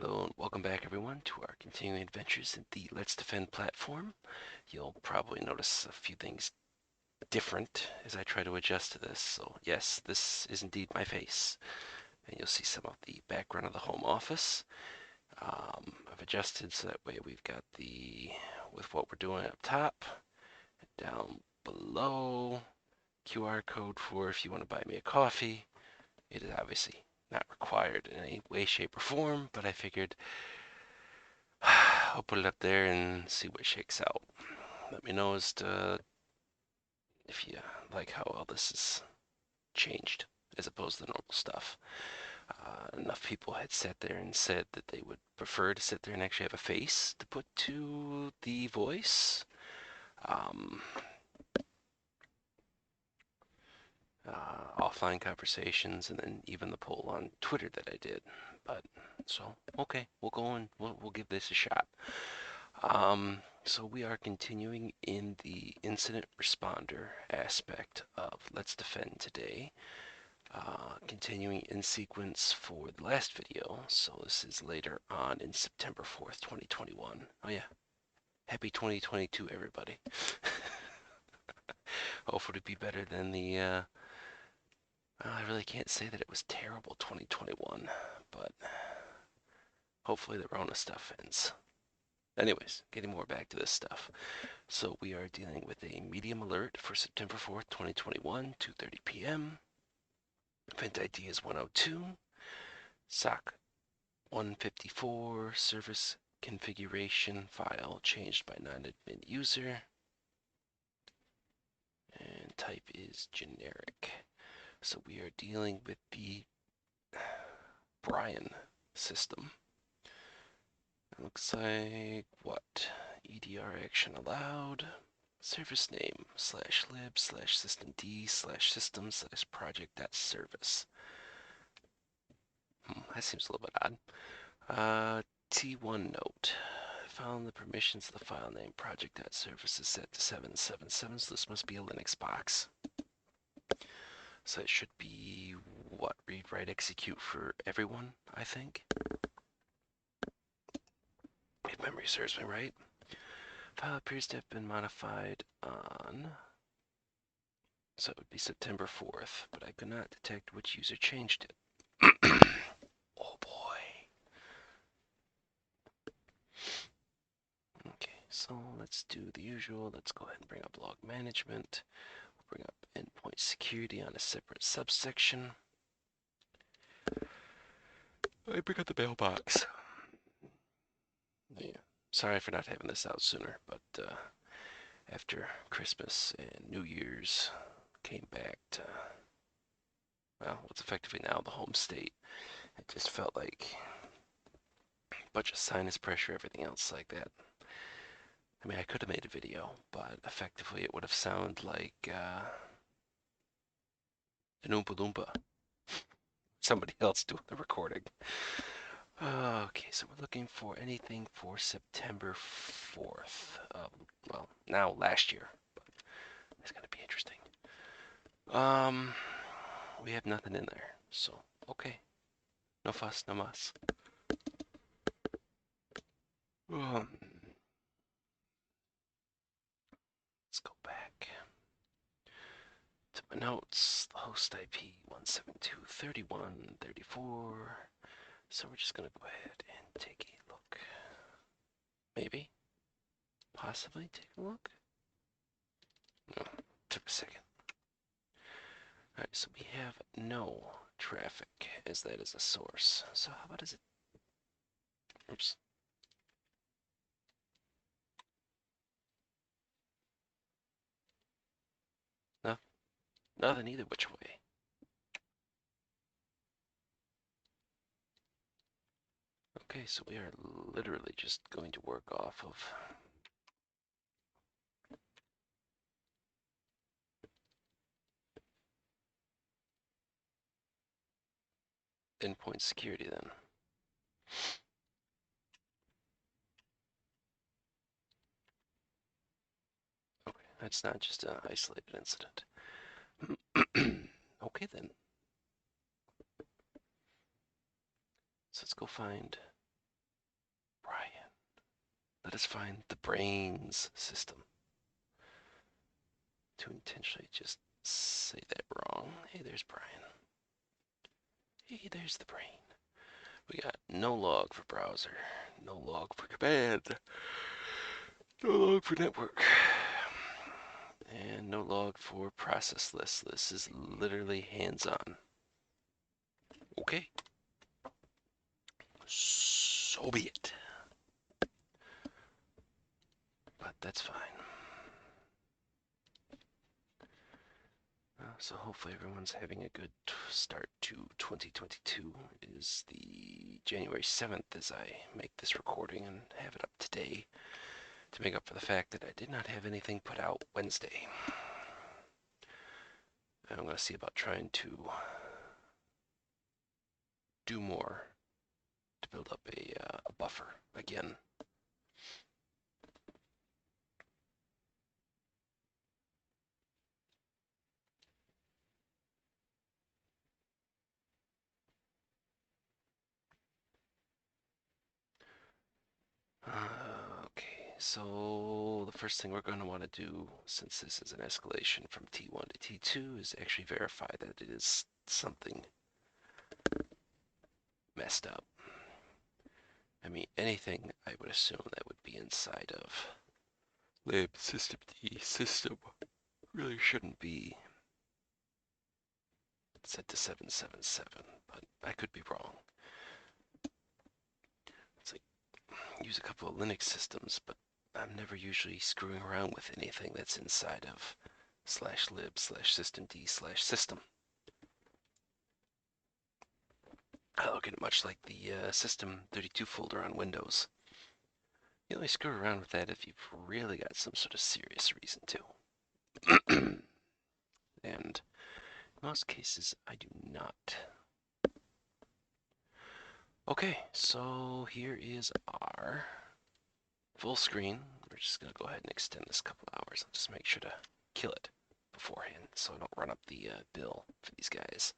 Hello and welcome back everyone to our continuing adventures in the Let's Defend platform. You'll probably notice a few things different as I try to adjust to this. So yes, this is indeed my face. And you'll see some of the background of the home office. I've adjusted so that way we've got with what we're doing up top, down below, QR code for if you want to buy me a coffee. It is obviously not required in any way, shape, or form, but I figured I'll put it up there and see what shakes out. Let me know as to if you like how all this is changed as opposed to the normal stuff. Enough people had sat there and said that they would prefer to sit there and actually have a face to put to the voice. Um, Offline conversations, and then even the poll on Twitter that I did. But so okay, we'll go and we'll give this a shot. So we are continuing in the incident responder aspect of Let's Defend today. Continuing in sequence for the last video. So this is later on in September 4th, 2021. Oh yeah, happy 2022 everybody. Hopefully be better than I really can't say that it was terrible 2021, but hopefully the Rona stuff ends. Anyways, getting more back to this stuff. So we are dealing with a medium alert for September 4th, 2021, 2:30 p.m. Event ID is 102. SOC154 service configuration file changed by non-admin user. And type is generic. So we are dealing with the Brian system. It looks like what? EDR action allowed. Service name /lib/systemd/system/project.service. That seems a little bit odd. T1 note. Found the permissions of the file name project.service is set to 777, so this must be a Linux box. So it should be what? Read, write, execute for everyone, I think. If memory serves me right. File appears to have been modified on, so it would be September 4th, but I could not detect which user changed it. Oh boy. Okay, so let's do the usual. Let's go ahead and bring up log management. We'll bring up endpoint security on a separate subsection. I bring up the mailbox. Yeah, sorry for not having this out sooner, but after Christmas and New Year's, came back to, well, what's effectively now the home state. It just felt like a bunch of sinus pressure, everything else like that. I mean, I could have made a video, but effectively it would have sounded like an Oompa Loompa. Somebody else doing the recording. Okay, so we're looking for anything for September 4th. Well, now last year, but it's gonna be interesting. We have nothing in there, so okay. No fuss, no muss. Let's go back to my notes. The host IP 172.31.34. So we're just gonna go ahead and take a look. Maybe, possibly take a look. No, took a second. All right, so we have no traffic as that is a source. So how about is it? Oops. No, nothing either which way. Okay, so we are literally just going to work off of endpoint security then. Okay, that's not just an isolated incident. Okay then. So let's go find let us find the brains system. To intentionally just say that wrong. Hey, there's Brian. Hey, there's the brain. We got no log for browser, no log for command, no log for network, and no log for process list. This is literally hands-on. Okay. So be it. But that's fine. So hopefully everyone's having a good start to 2022. It is the January 7th as I make this recording and have it up today to make up for the fact that I did not have anything put out Wednesday. I'm going to see about trying to do more to build up a buffer again. Okay, so the first thing we're going to want to do, since this is an escalation from T1 to T2, is actually verify that it is something messed up. I mean, anything I would assume that would be inside of lib systemd system really shouldn't be set to 777, but I could be wrong. It's like, use a couple of Linux systems, but I'm never usually screwing around with anything that's inside of /lib/systemd/system. I look at it much like the system32 folder on Windows. You only screw around with that if you've really got some sort of serious reason to. And in most cases, I do not. Okay, so here is our full screen. We're just going to go ahead and extend this a couple hours. I'll just make sure to kill it beforehand so I don't run up the bill for these guys.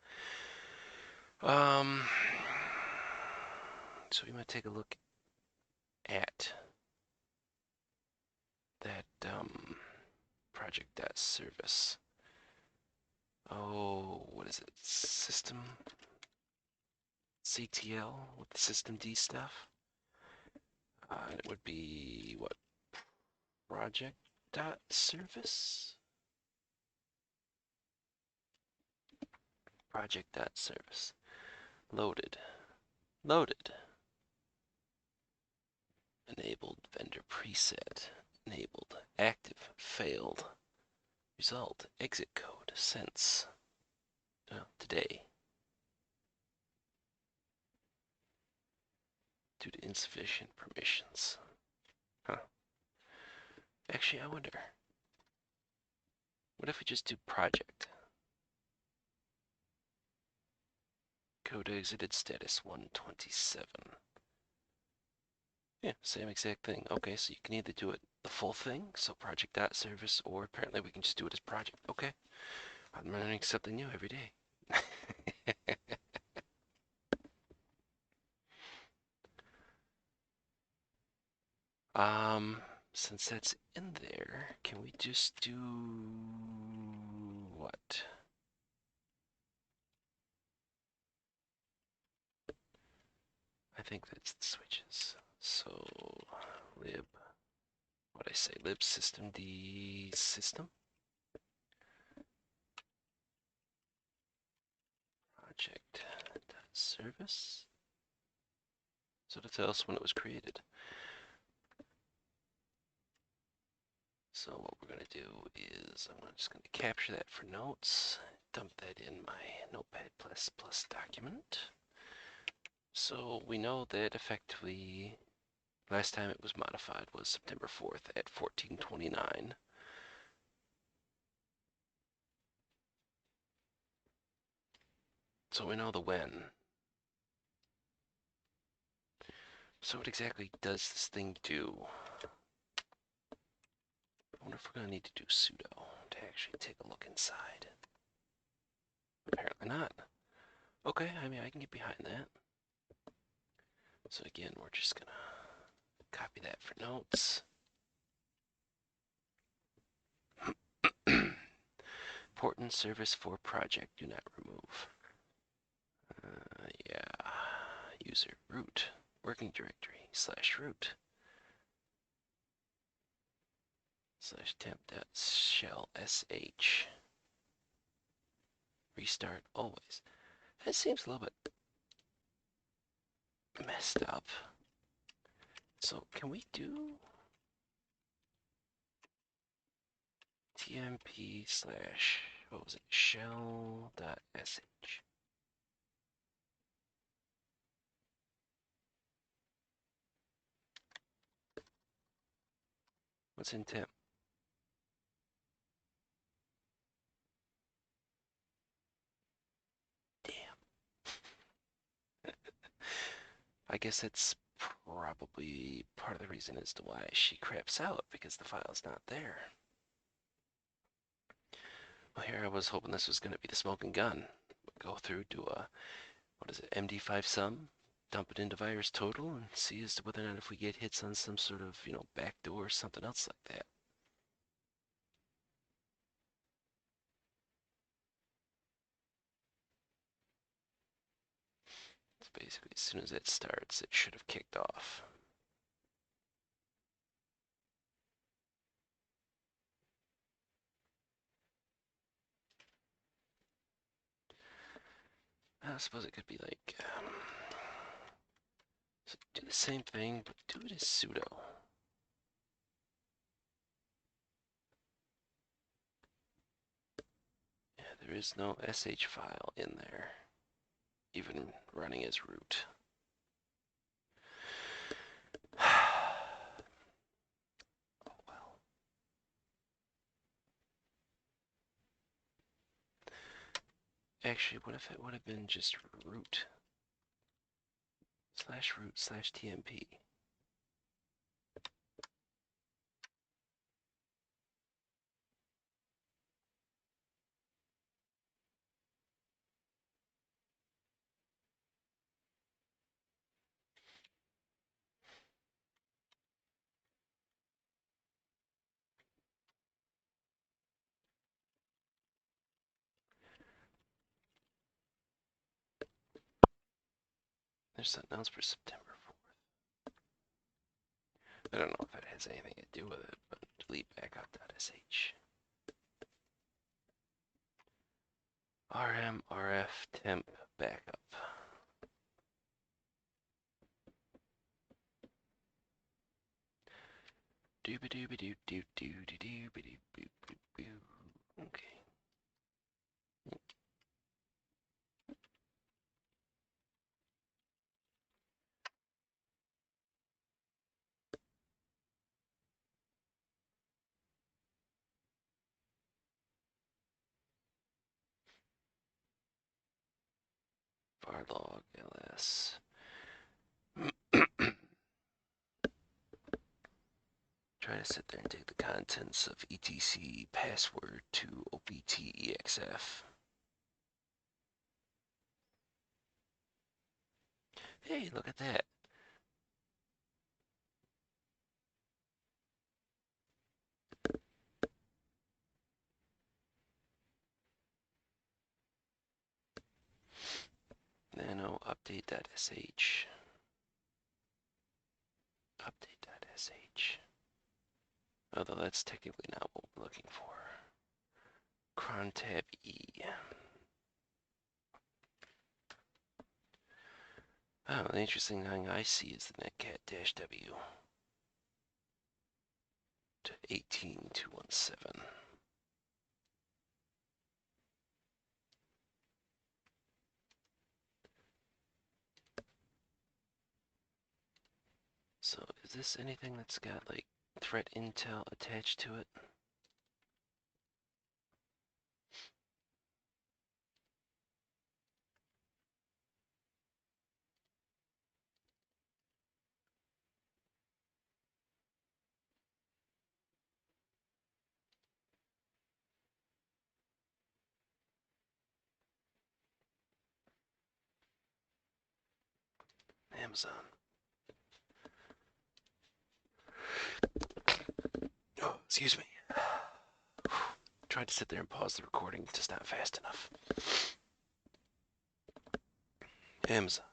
So we might take a look at that project.service. Oh, what is it? System CTL with the systemd stuff. It would be what? Project.service? Project.service. Loaded. Loaded. Enabled vendor preset. Enabled. Active. Failed. Result. Exit code. Sense. Today. Due to insufficient permissions. Huh. Actually, I wonder. What if we just do project? Code exited status 127. Yeah, same exact thing. Okay, so you can either do it the full thing, so project.service, or apparently we can just do it as project. Okay, I'm learning something new every day. Since that's in there, can we just do what? I think that's the switches. So lib, what I say, lib systemd system. Project.service. So to tell us when it was created. So what we're going to do is I'm just going to capture that for notes, dump that in my Notepad++ document. So we know that effectively last time it was modified was September 4th at 14:29. So we know the when. So what exactly does this thing do? I wonder if we're going to need to do sudo to actually take a look inside. Apparently not. Okay, I mean, I can get behind that. So again, we're just going to Copy that for notes. Important service for project, do not remove. Yeah. User root, working directory, /root, /temp.shell sh. Restart always. That seems a little bit messed up. So can we do tmp / what was it, shell.sh? What's in temp? Damn. I guess that's probably part of the reason as to why she craps out, because the file's not there. Well, here I was hoping this was going to be the smoking gun. Go through, do a, what is it, MD5 sum, dump it into virus total, and see as to whether or not if we get hits on some sort of, backdoor or something else like that. So basically, as soon as it starts, it should have kicked off. I suppose it could be like, so do the same thing, but do it as sudo. Yeah, there is no sh file in there, even running as root. Oh well. Actually, what if it would have been just root /root/tmp? There's something else for September 4th. I don't know if that has anything to do with it, but delete backup.sh. rm rf temp backup. Okay. Varlog ls. Try to sit there and take the contents of etc password to optexf. Hey, look at that. Nano update.sh. Update.sh. Although that's technically not what we're looking for. Cron tab E. Oh, the interesting thing I see is the netcat-w to 18217. So is this anything that's got like threat intel attached to it? Amazon. Excuse me. Tried to sit there and pause the recording, just not fast enough. Amazon,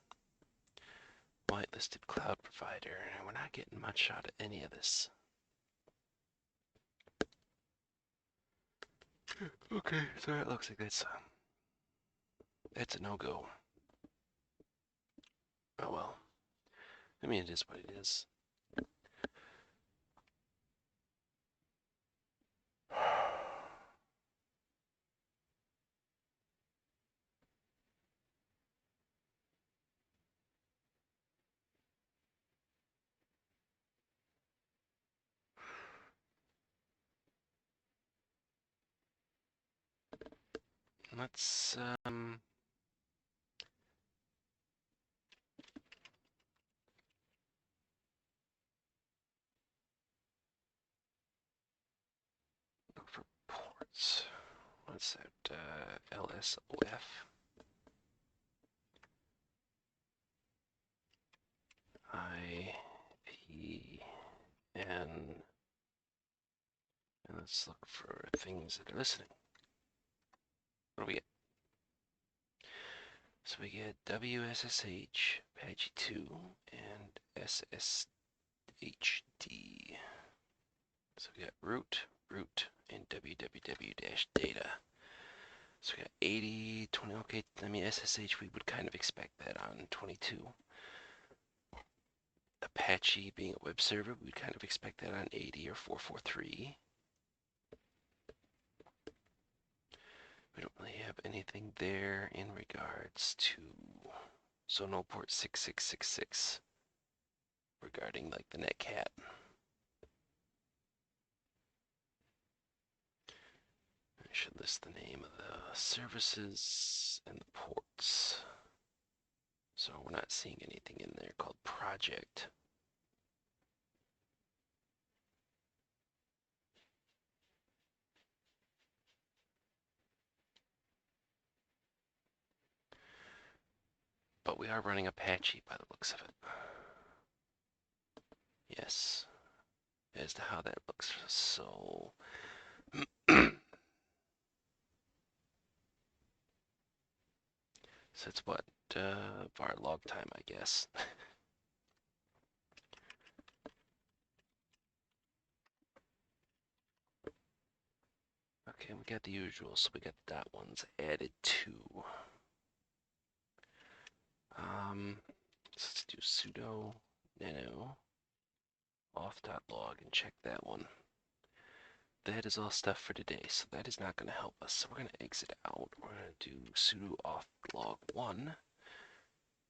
whitelisted cloud provider. We're not getting much out of any of this. Okay, so it looks like that's a no-go. Oh well. I mean, it is what it is. Let's look for ports. What's that? LSOF. IPN. And let's look for things that are listening. What do we get? So we get WSSH, Apache 2, and SSHD. So we got root, and www-data. So we got 80, 20, okay, I mean SSH, we would kind of expect that on 22. Apache being a web server, we would kind of expect that on 80 or 443. We don't really have anything there in regards to, so no port 6666 regarding like the netcat. I should list the name of the services and the ports. So we're not seeing anything in there called project. But we are running Apache by the looks of it. Yes. As to how that looks, so so it's what var log time, I guess. Okay, we got the usual, so we got the dot ones added too. So let's do sudo nano auth.log and check that one. That is all stuff for today, so that is not going to help us. So we're going to exit out. We're going to do sudo auth log 1.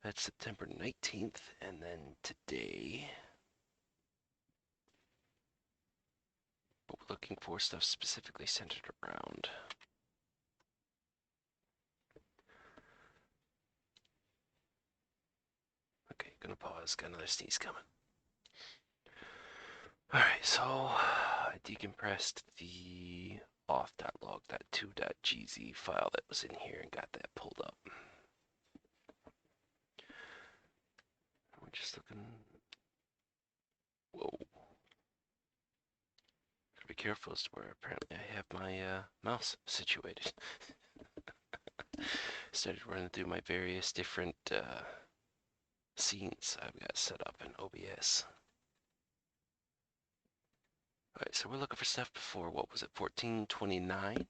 That's September 19th, and then today, what we're looking for stuff specifically centered around. Okay, gonna pause, got another sneeze coming. Alright, so I decompressed the auth.log.2.gz file that was in here and got that pulled up. We're just looking. Whoa. Gotta be careful as to where apparently I have my mouse situated. Started running through my various different scenes I've got set up in OBS. Alright, so we're looking for stuff before, what was it, 1429?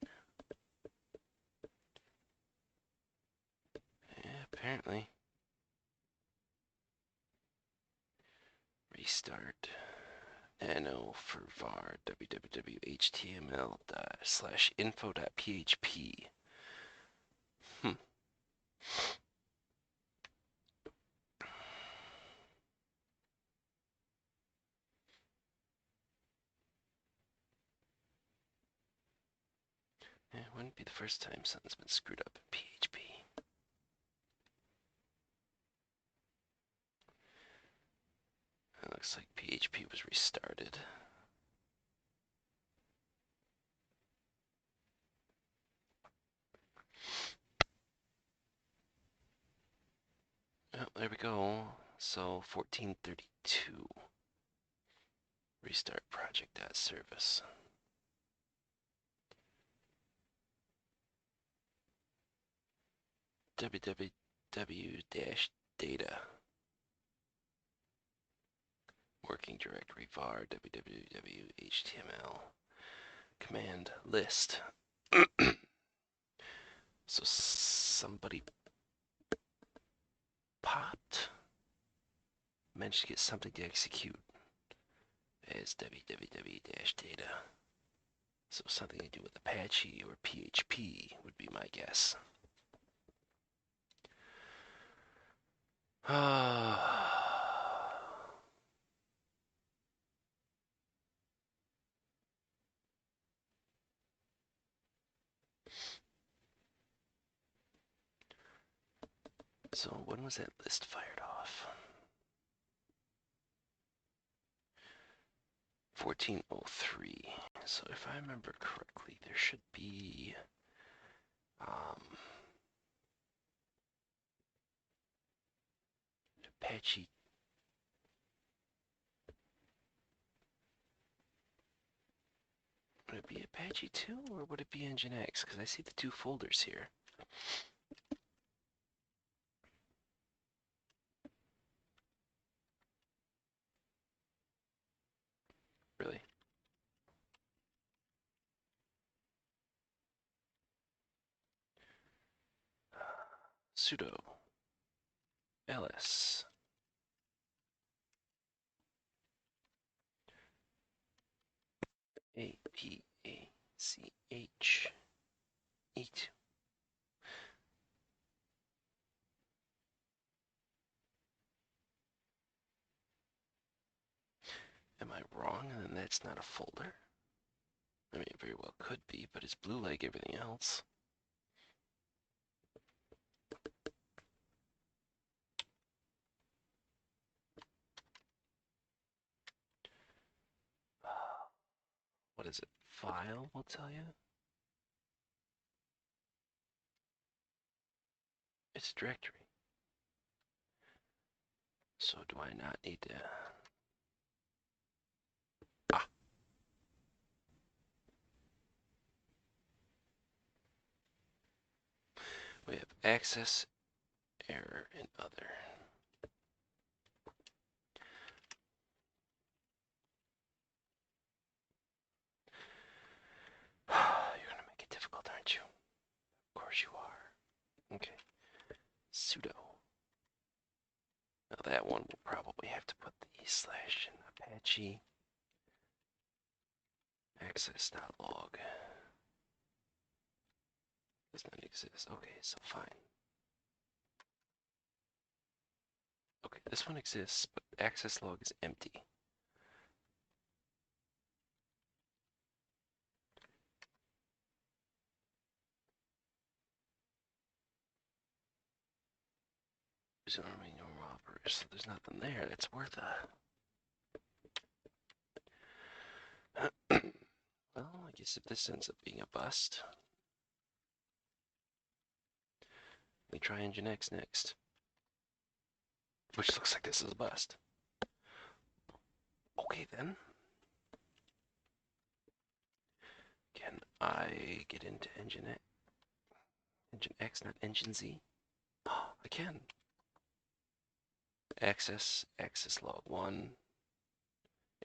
Yeah, apparently. Restart. Nano for var www.html/info.php. It wouldn't be the first time something's been screwed up in PHP. It looks like PHP was restarted. Oh, there we go. So 1432. Restart project.service. www-data. Working directory var www.html command list. So somebody popped, managed to get something to execute as www-data. So something to do with Apache or PHP would be my guess. So when was that list fired off? 1403. So if I remember correctly, there should be Apache. Would it be Apache 2 or would it be Nginx? Because I see the two folders here. Really? Sudo ls apach e2. Am I wrong? And then that's not a folder? I mean, it very well could be, but it's blue like everything else. What is it? File will tell you? It's a directory. So do I not need to... Ah! We have access, error, and other. You're gonna make it difficult, aren't you? Of course you are. Okay. Sudo. Now that one will probably have to put the slash in Apache access.log. Does not exist. Okay, so fine. Okay, this one exists, but access log is empty. There's only normal operators, so there's nothing there that's worth a... Well, I guess if this ends up being a bust, we try Nginx next. Which looks like this is a bust. Okay then. Can I get into Nginx, not Nginx? Oh, I can. Access log 1,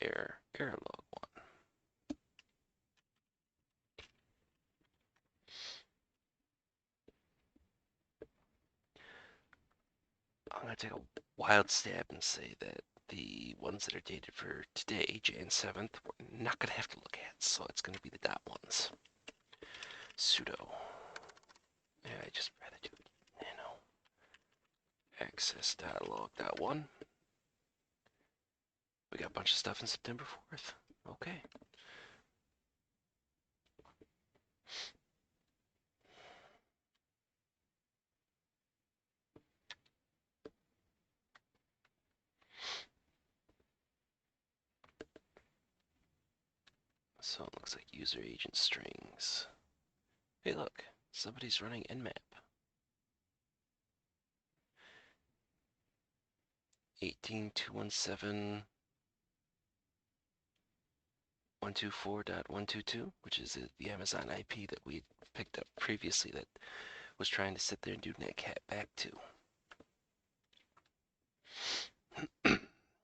error log 1. I'm going to take a wild stab and say that the ones that are dated for today, Jan 7th, we're not going to have to look at, so it's going to be the dot ones. Sudo. Yeah, I just rather do it, access.log.1. We got a bunch of stuff in September 4th. Okay. So it looks like user agent strings. Hey look, somebody's running nmap. 18217.124.122, which is the Amazon IP that we picked up previously that was trying to sit there and do netcat back to.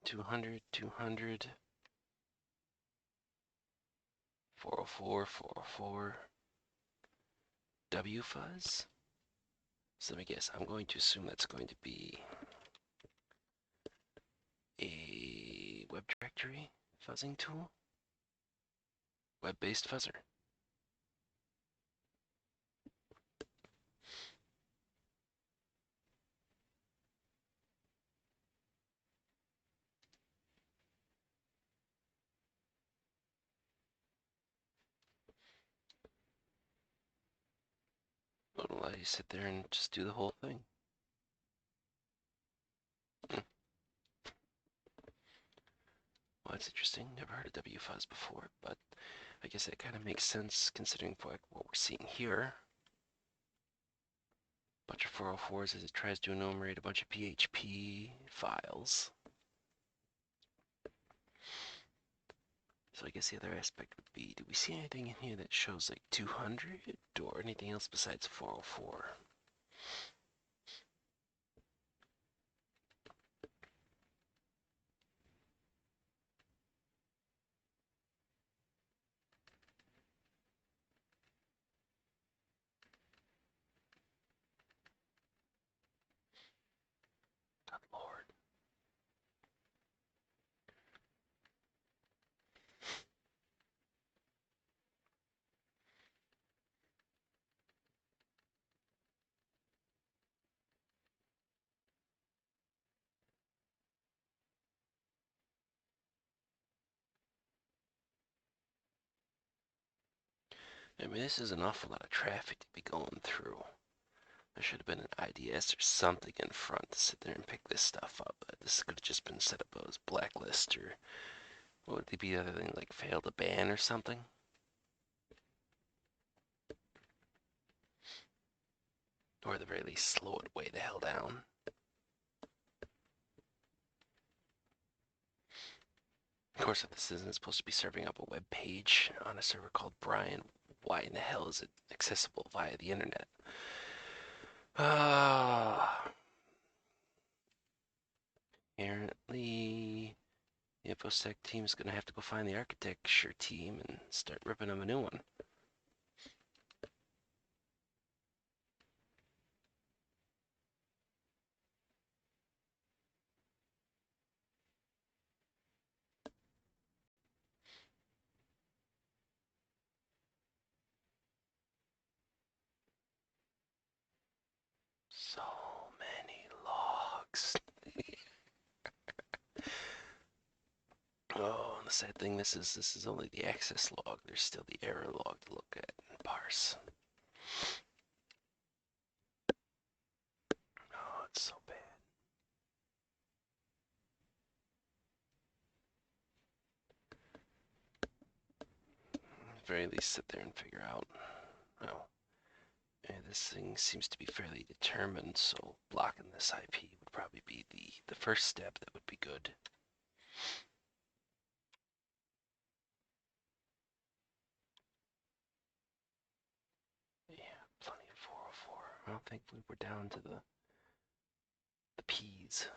200, 200, 404, 404, W fuzz. So let me guess, I'm going to assume that's going to be a web directory fuzzing tool, web-based fuzzer. It'll allow you to sit there and just do the whole thing. Well, that's interesting. Never heard of WFuzz before, but I guess that kind of makes sense considering what we're seeing here. Bunch of 404s as it tries to enumerate a bunch of PHP files. So I guess the other aspect would be, do we see anything in here that shows like 200 or anything else besides 404? Good Lord. I mean, this is an awful lot of traffic to be going through. There should have been an IDS or something in front to sit there and pick this stuff up. This could have just been set up as blacklist, or what would be the other thing, like fail to ban or something? Or at the very least, slow it way the hell down. Of course, if this isn't supposed to be serving up a web page on a server called Brian, why in the hell is it accessible via the internet? Apparently, the InfoSec team is going to have to go find the architecture team and start ripping them a new one. So many logs. Oh, and the sad thing, this is only the access log. There's still the error log to look at and parse. Oh, it's so bad. At the very least, sit there and figure out. Well, this thing seems to be fairly determined, so blocking this IP would probably be the first step that would be good. Yeah, plenty of 404. Well, thankfully we're down to the P's,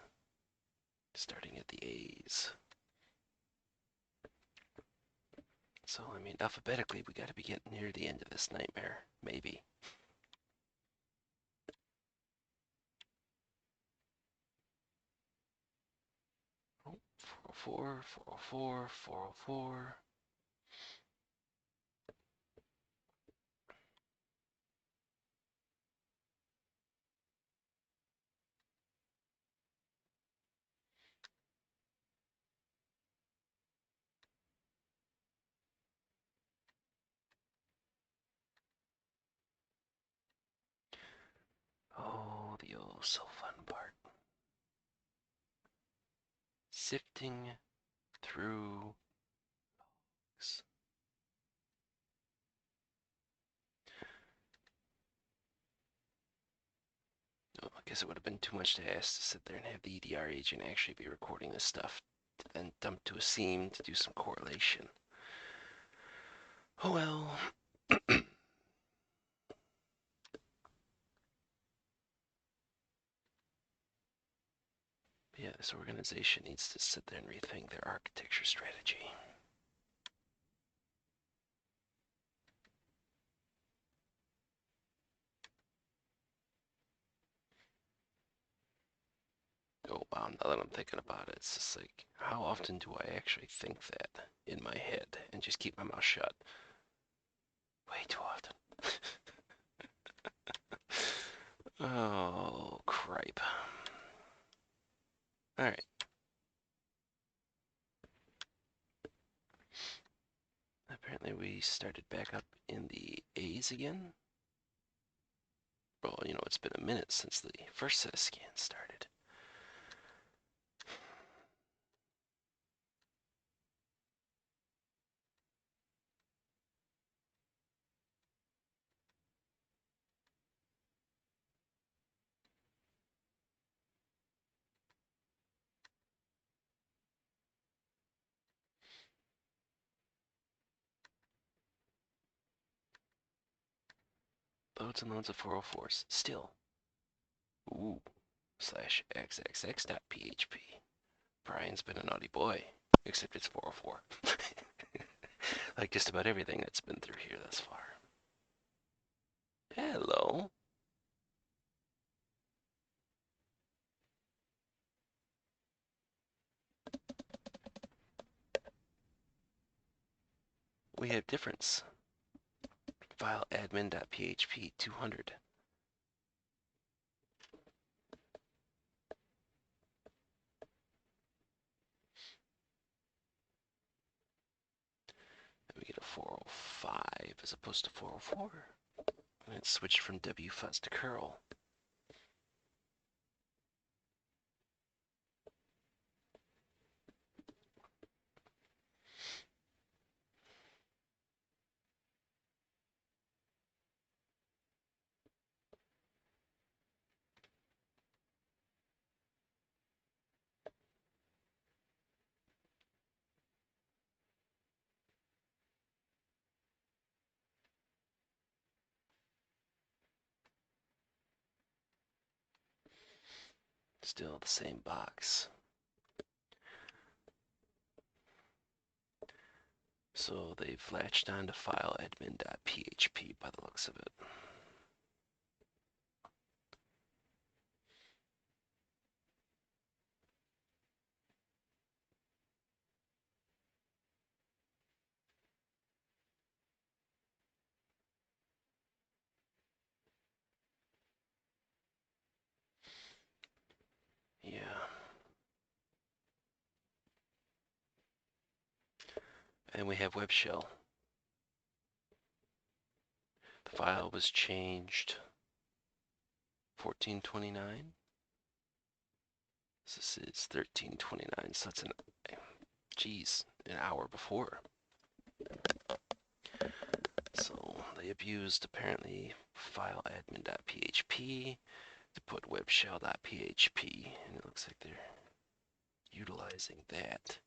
starting at the A's. So, I mean, alphabetically, we gotta be getting near the end of this nightmare, maybe. Oh, 404, 404, 404. Oh, the oh so fun part. Sifting through logs. Oh, I guess it would have been too much to ask to sit there and have the EDR agent actually be recording this stuff, to then dump to a seam to do some correlation. Oh well. Yeah, this organization needs to sit there and rethink their architecture strategy. Oh wow, now that I'm thinking about it, it's just like, how often do I actually think that in my head and just keep my mouth shut? Way too often. Oh, cripe. Alright. Apparently we started back up in the A's again. Well, you know, it's been a minute since the first set of scans started. Loads and loads of 404s. Still. Ooh. Slash xxx.php. Brian's been a naughty boy. Except it's 404. Like just about everything that's been through here thus far. Hello. We have difference. File admin.php 200. And we get a 405 as opposed to 404. And it's switched from wfuzz to curl. Still the same box. So they've latched onto file admin.php by the looks of it. Yeah. And we have web shell. The file was changed 1429. This is 1329, so that's an hour before. So they abused apparently file admin.php to put web shell.php, and it looks like they're utilizing that.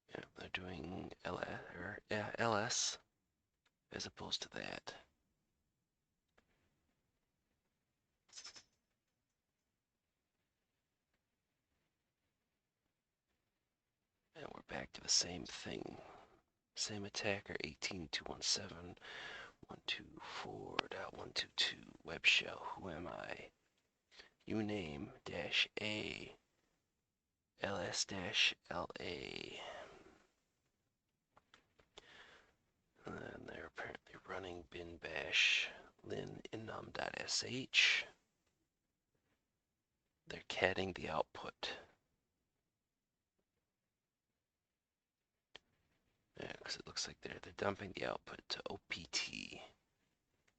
Yeah, they're doing ls as opposed to that. And we're back to the same thing. Same attacker, 182.174.122 web shell. Who am I? Uname -a ls-la. And then they're apparently running bin bash lin innum.sh. They're catting the output. Yeah, because it looks like they're dumping the output to opt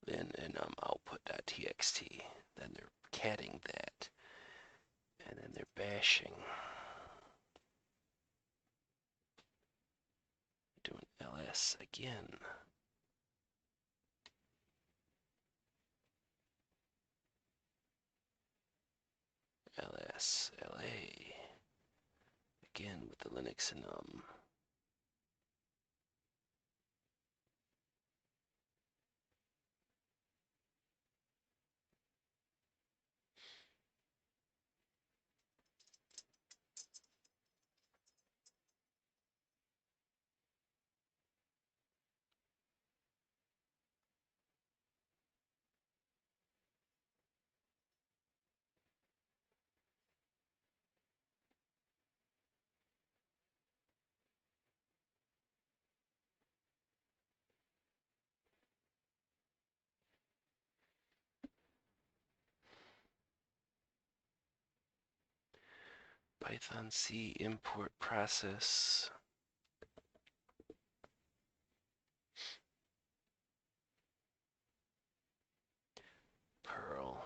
lin innum output.txt. Then they're catting that, and then they're bashing. Doing ls again. ls-la again with the Linux enum. Python C import process. Perl.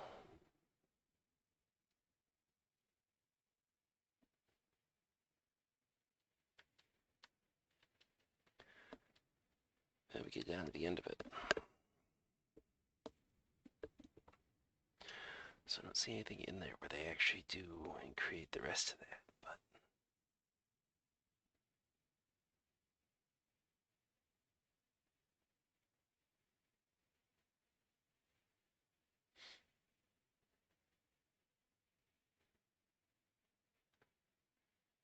Then we get down to the end of it. So I don't see anything in there where they actually do and create the rest of that,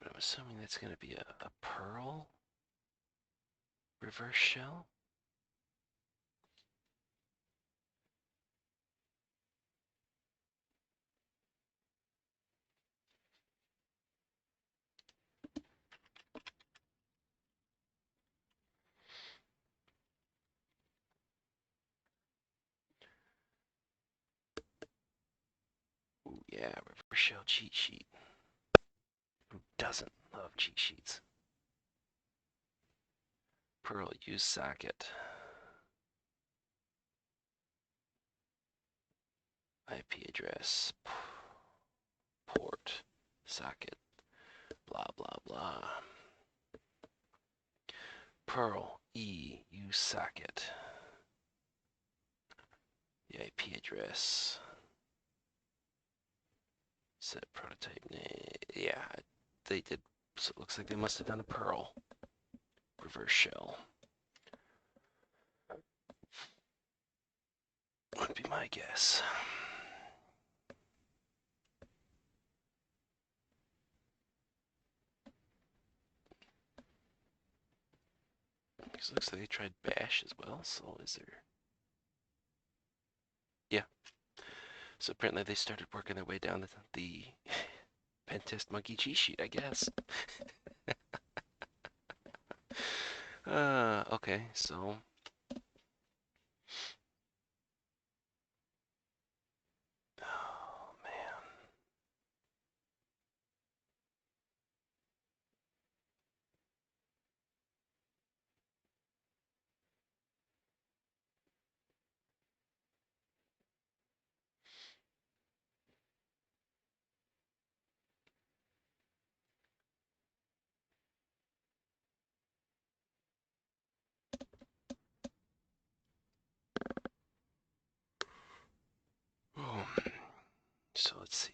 but I'm assuming that's going to be a Perl reverse shell. Ooh, yeah, reverse shell cheat sheet. Who doesn't love cheat sheets? Perl use socket. IP address. Port. Socket. Blah, blah, blah. Perl E use socket. The IP address. Set prototype name. Yeah, they did. So it looks like they must have done a Perl reverse shell. Would be my guess. Because it looks like they tried bash as well, so is there... Yeah. So apparently they started working their way down the pentest monkey cheat sheet, I guess. Okay, so... Oh, man. Oh. So let's see.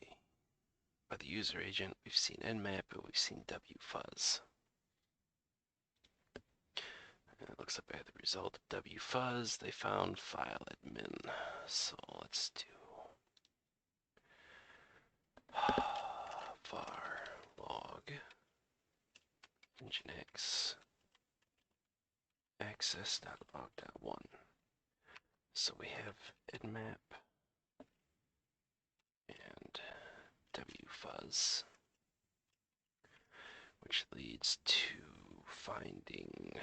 By the user agent, we've seen nmap and we've seen wfuzz. And it looks like by the result of wfuzz, they found file admin. So let's do var log nginx access.log.1. So we have nmap and wfuzz, which leads to finding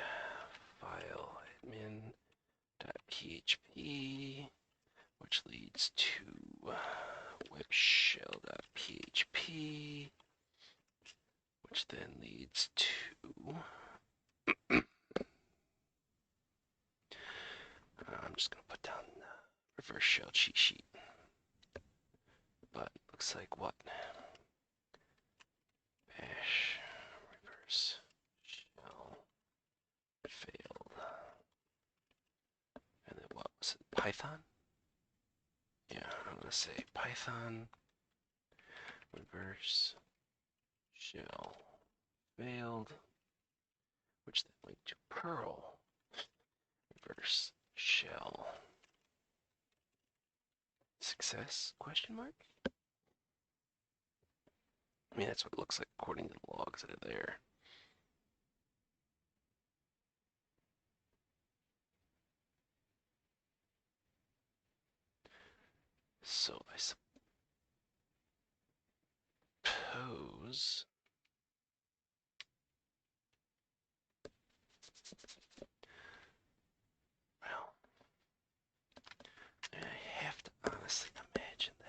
file admin.php, which leads to webshell.php, which then leads to I'm just going to put down the reverse shell cheat sheet. But looks like what? Bash reverse shell failed. And then what was it? Python? Yeah, I'm going to say Python reverse shell failed, which then linked to Perl reverse shell success question mark. I mean, that's what it looks like according to the logs that are there. So I suppose well, I have to honestly imagine that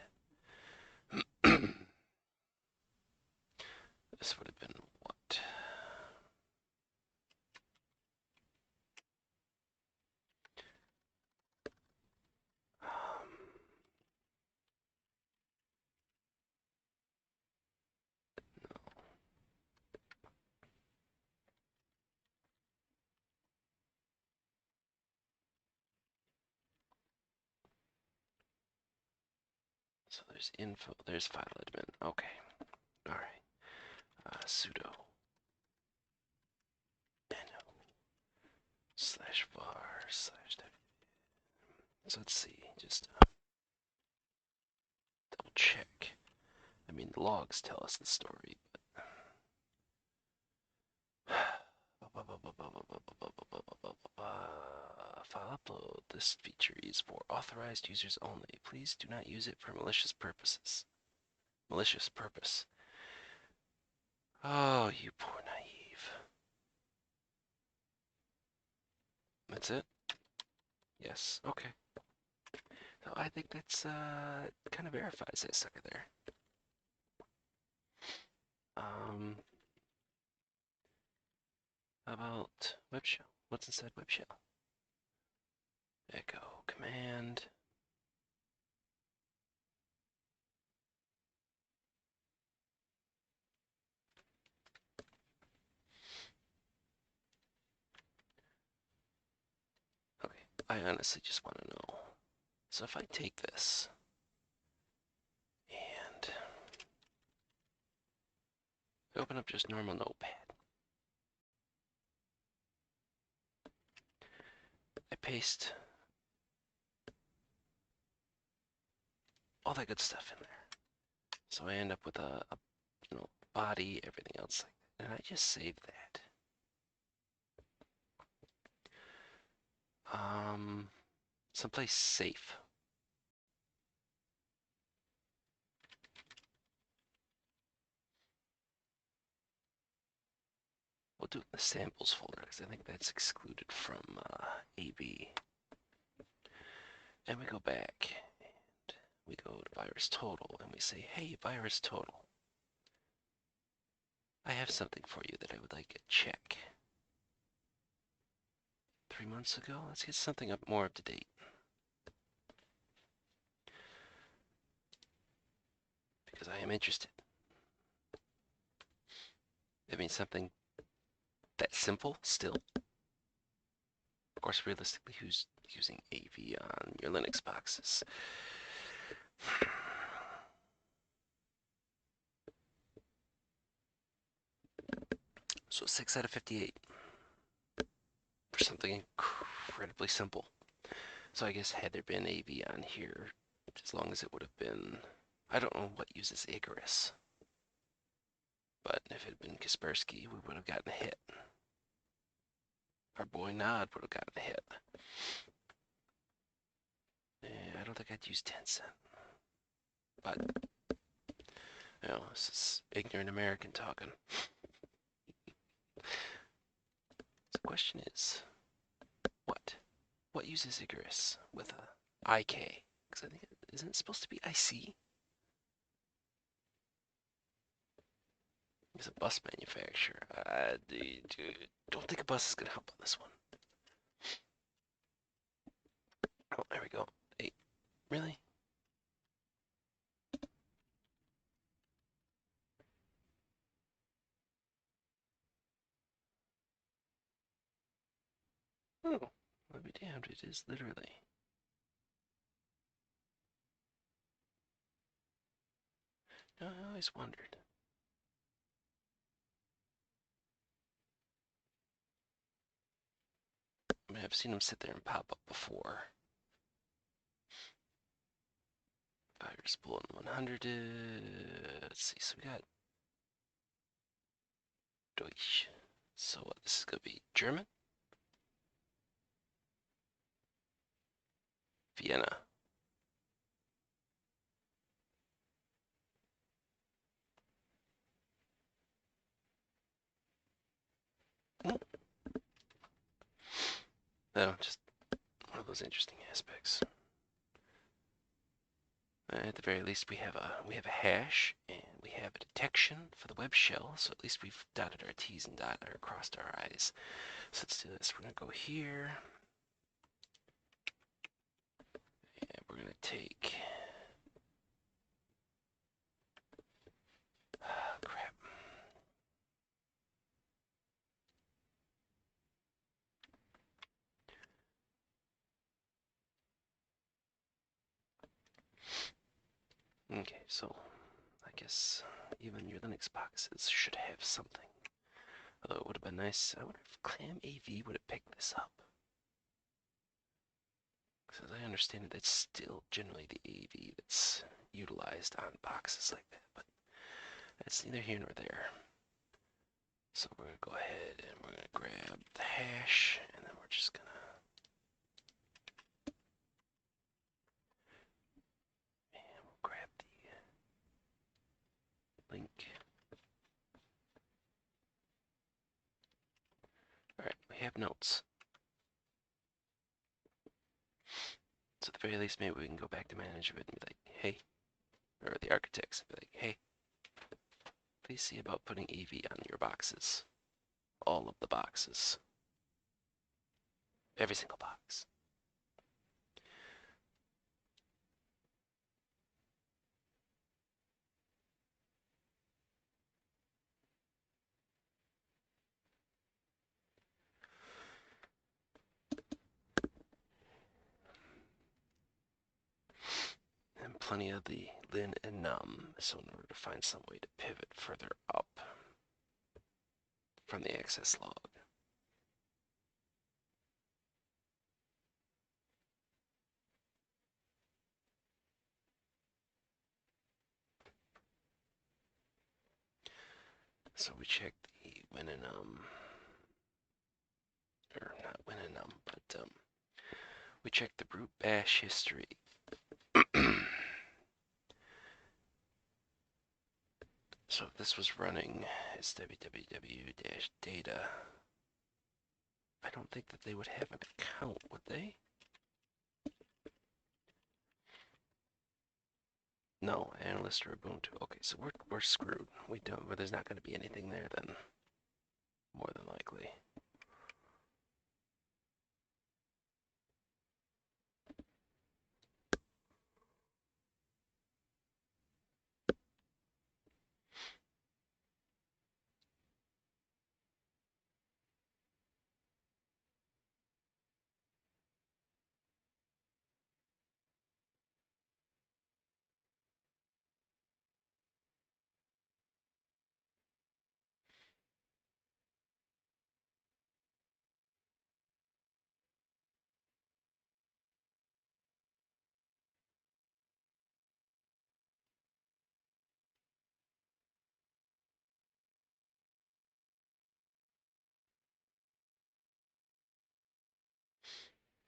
So there's info, there's file admin. Okay, all right. Sudo /var/. So let's see, just double check. I mean, the logs tell us the story, but file upload. This feature is for authorized users only. Please do not use it for malicious purposes. Malicious purpose. Oh, you poor naive. That's it? Yes. Okay. So I think that's kind of verifies that sucker there. How about web shell? What's inside web shell? Echo command. Okay, I honestly just want to know. So if I take this and open up just normal notepad, I paste all that good stuff in there. So I end up with a body, everything else like that. And I just save that. Someplace safe. We'll do it in the samples folder because I think that's excluded from AV. And we go back and we go to virus total and we say, hey, virus total. I have something for you that I would like to check. 3 months ago, let's get something more up to date. Because I am interested. That means something that simple still. Of course, realistically, who's using AV on your Linux boxes? So 6 out of 58 for something incredibly simple. So I guess had there been AV on here, as long as it would have been, I don't know what uses Icarus, but if it had been Kaspersky, we would have gotten a hit. Our boy Nod would have gotten a hit. I don't think I'd use Tencent, but this is ignorant American talking. The question is, what uses Icarus with a IK? Because I think isn't it supposed to be IC? It's a bus manufacturer. Don't think a bus is gonna help on this one. Oh, there we go. Hey, really? Oh, I'll be damned, it is literally. No, I always wondered. I mean, I've seen them sit there and pop up before. Virus Bulletin 100. Let's see, so we got Deutsch. So what, this is going to be German? Vienna. No, just one of those interesting aspects. At the very least, we have a hash and we have a detection for the web shell. So at least we've dotted our T's and crossed our I's. So let's do this. We're gonna go here, and we're gonna take. Crap. Okay, so I guess even your Linux boxes should have something. Although it would have been nice. I wonder if Clam AV would have picked this up. Because as I understand it, that's still generally the AV that's utilized on boxes like that. But that's neither here nor there. So we're going to go ahead and we're going to grab the hash, and then we're just going to grab the link. Alright, we have notes. So at the very least, maybe we can go back to management and be like, hey, or the architects, and be like, hey, please see about putting AV on your boxes. All of the boxes. Every single box. And plenty of the lin and num, so in order to find some way to pivot further up from the access log. So we check the win and or not win and but we check the root bash history. So if this was running as www-data, I don't think that they would have an account, would they? No, Analyst or Ubuntu. Okay, so we're screwed. We don't. Well, there's not going to be anything there then. More than likely.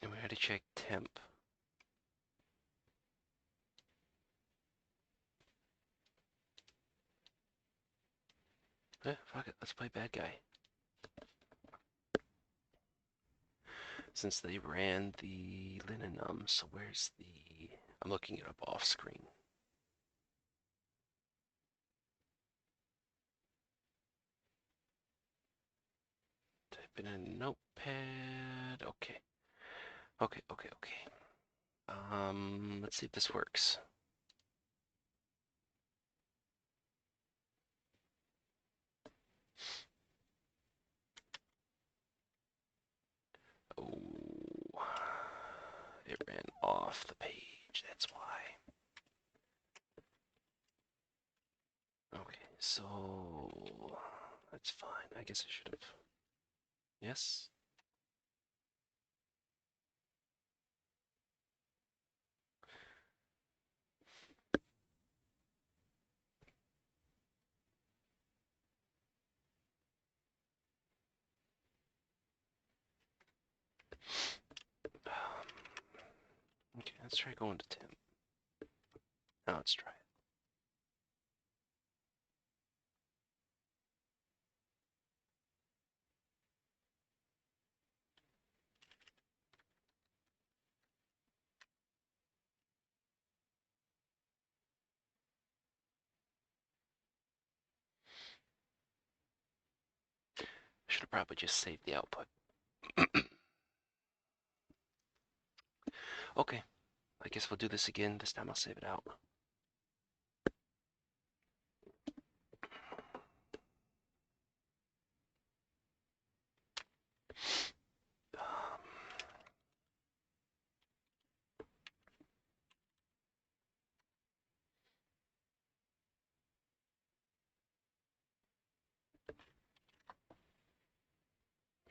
And we had to check temp. Fuck it, let's play bad guy. Since they ran the linenum, so where's the... I'm looking it up off screen. Type in a notepad. Okay. Okay. Let's see if this works. Oh, it ran off the page, that's why. Okay, so that's fine. I guess I should have. Yes? Okay, let's try going to 10. Now let's try it. Should have probably just saved the output. Okay, I guess we'll do this again. This time I'll save it out.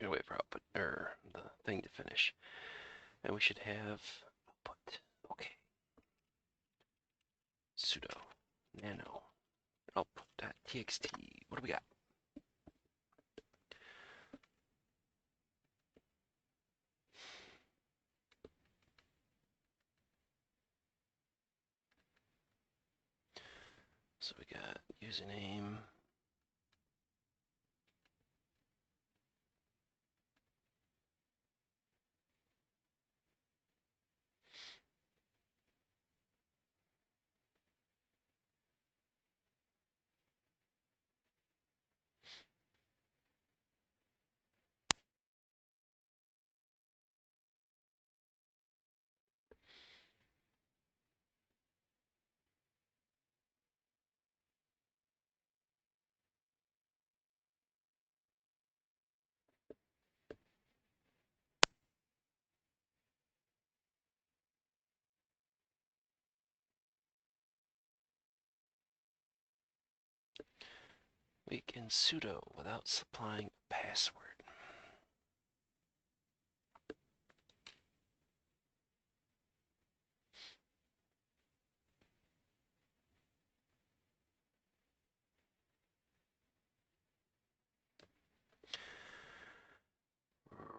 Gonna wait for output, or the thing to finish. And we should have output. Okay. Sudo nano output.txt. What do we got? So we got username. We can sudo without supplying a password.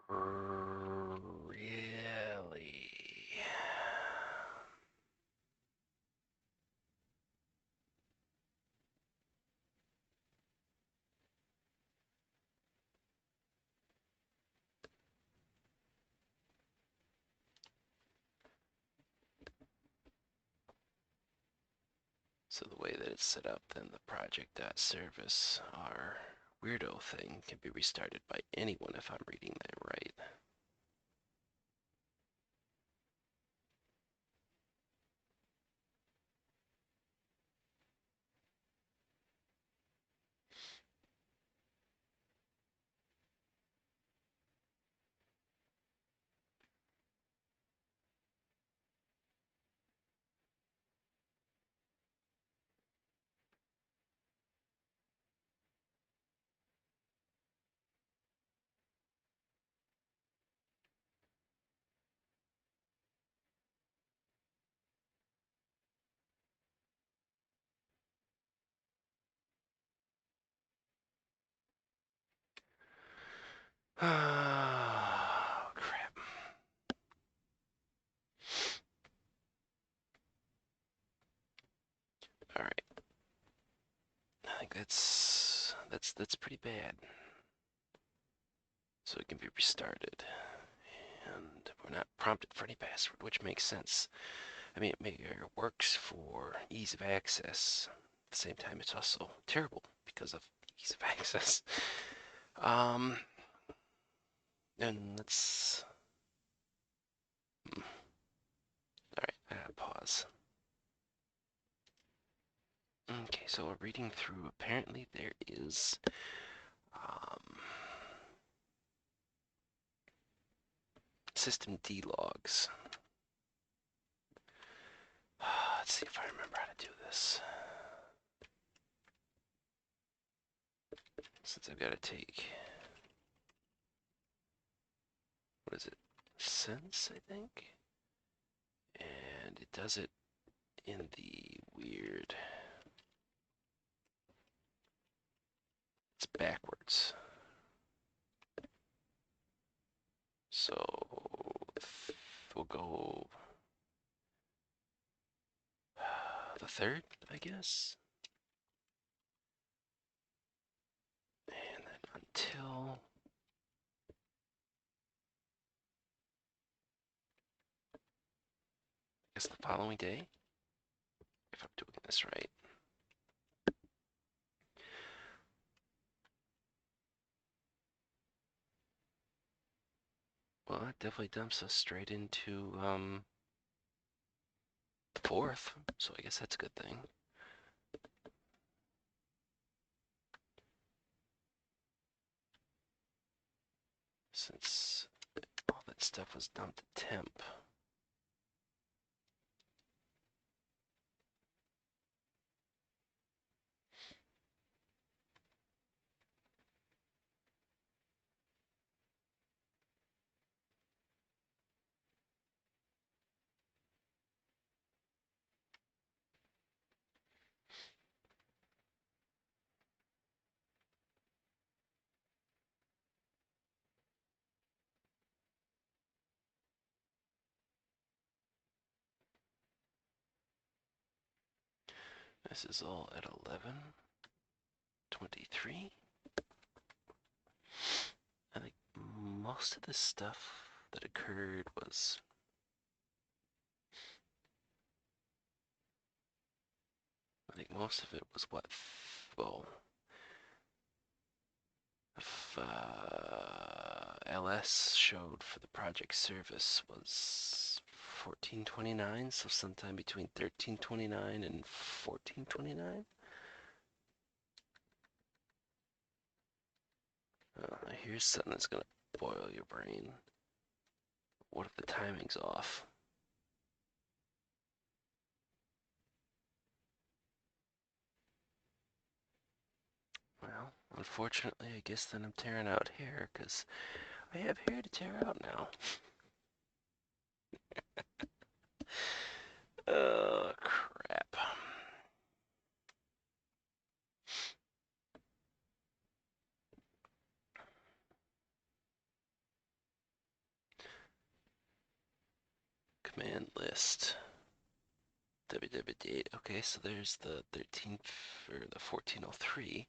Really? So the way that it's set up, then the project.service, our weirdo thing, can be restarted by anyone if I'm reading that right. Oh, crap. All right. I think that's pretty bad. So it can be restarted. And we're not prompted for any password, which makes sense. I mean, it works for ease of access. At the same time, it's also terrible because of ease of access. Um, and let's. All right, I gotta pause. Okay, so we're reading through. Apparently, there is system D logs. Let's see if I remember how to do this. Since I've got to take, what is it, sense, I think? And it does it in the weird, it's backwards. So we'll go the third, I guess. And then until I guess the following day, if I'm doing this right. Well, it definitely dumps us straight into the fourth, so I guess that's a good thing. Since all that stuff was dumped to temp. This is all at 11:23. I think most of the stuff that occurred was most of it was what, well, if LS showed for the project service was 1429, so sometime between 1329 and 1429. Here's something that's gonna boil your brain. What if the timing's off? Well, unfortunately, I guess then I'm tearing out hair, because I have hair to tear out now. Oh, crap. Command list. www. Okay, so there's the 13th or the 1403.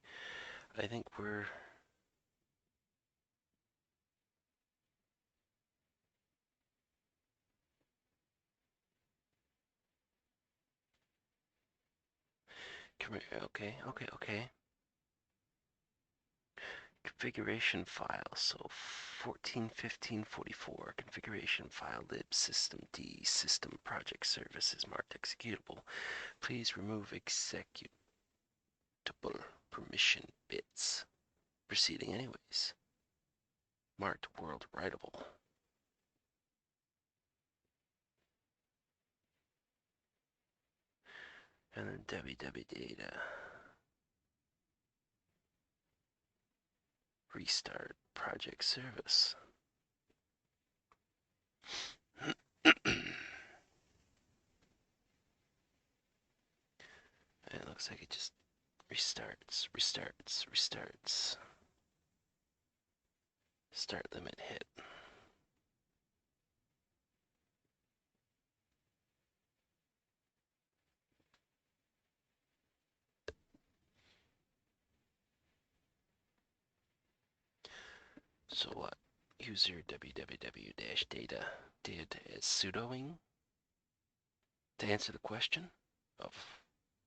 I think we're okay. Configuration file. So 14.15.44 configuration file lib system D system project service is marked executable. Please remove executable permission bits. Proceeding anyways. Marked world writable. And then www data. Restart project service. And it looks like it just restarts. Start limit hit. So what user www-data did as sudoing to answer the question of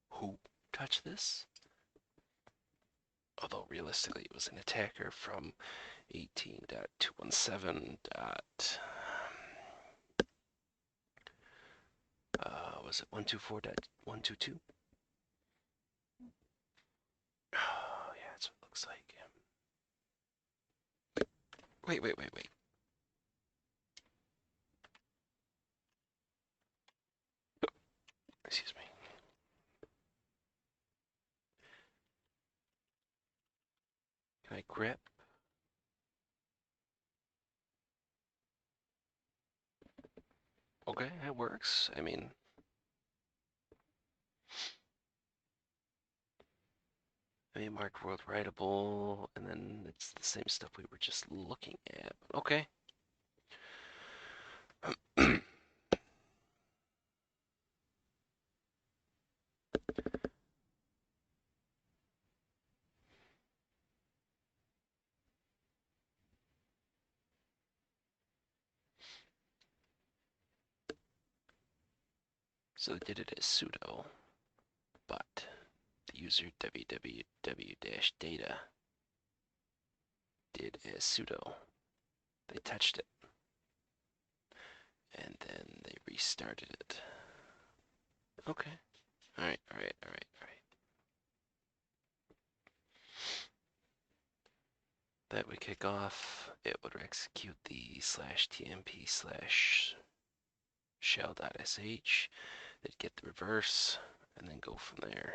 who touched this? Although realistically it was an attacker from 18.217. Was it 124.122? Oh, yeah, that's what it looks like. Wait. Excuse me. Can I grip? Okay, that works. I mean, marked world writable, and then it's the same stuff we were just looking at. Okay. So they did it as sudo, but the user www-data did as sudo. They touched it, and then they restarted it. Okay. All right. That would kick off. It would execute the /tmp/shell.sh. They'd get the reverse, and then go from there.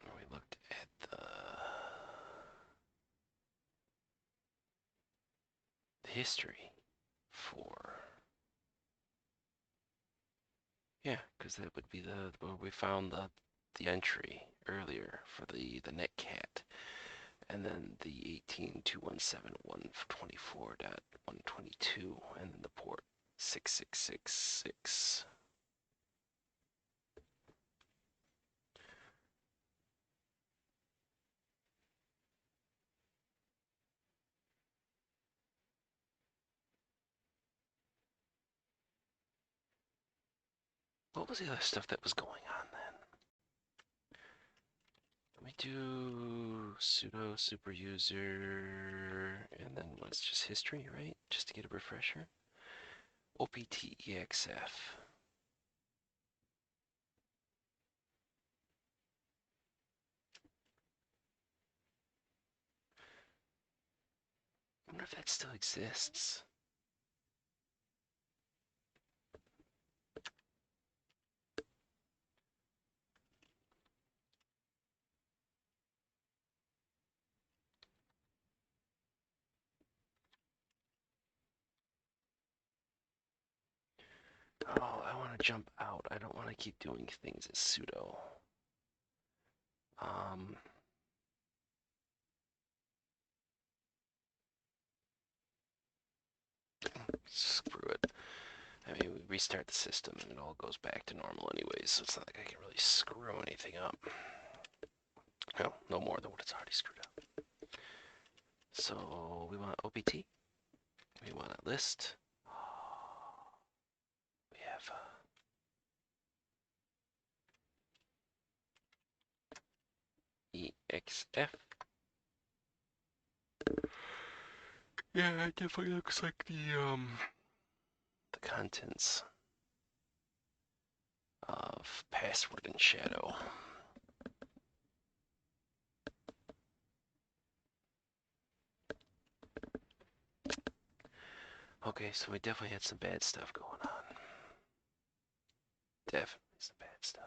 We looked at the history for, yeah, because that would be where we found the the entry earlier for the netcat, and then the 18.217.124.122, and then the port 6666. What was the other stuff that was going on then? Let me do sudo super user, and then what's just history, right? Just to get a refresher. OPTEXF. I wonder if that still exists. Oh, I want to jump out. I don't want to keep doing things as sudo. Screw it. I mean, we restart the system and it all goes back to normal anyways, so it's not like I can really screw anything up. Well, no more than what it's already screwed up. So we want OPT. We want a list. We have EXF. Yeah, it definitely looks like the contents of password and shadow. Okay, so we definitely had some bad stuff going on. Definitely some bad stuff.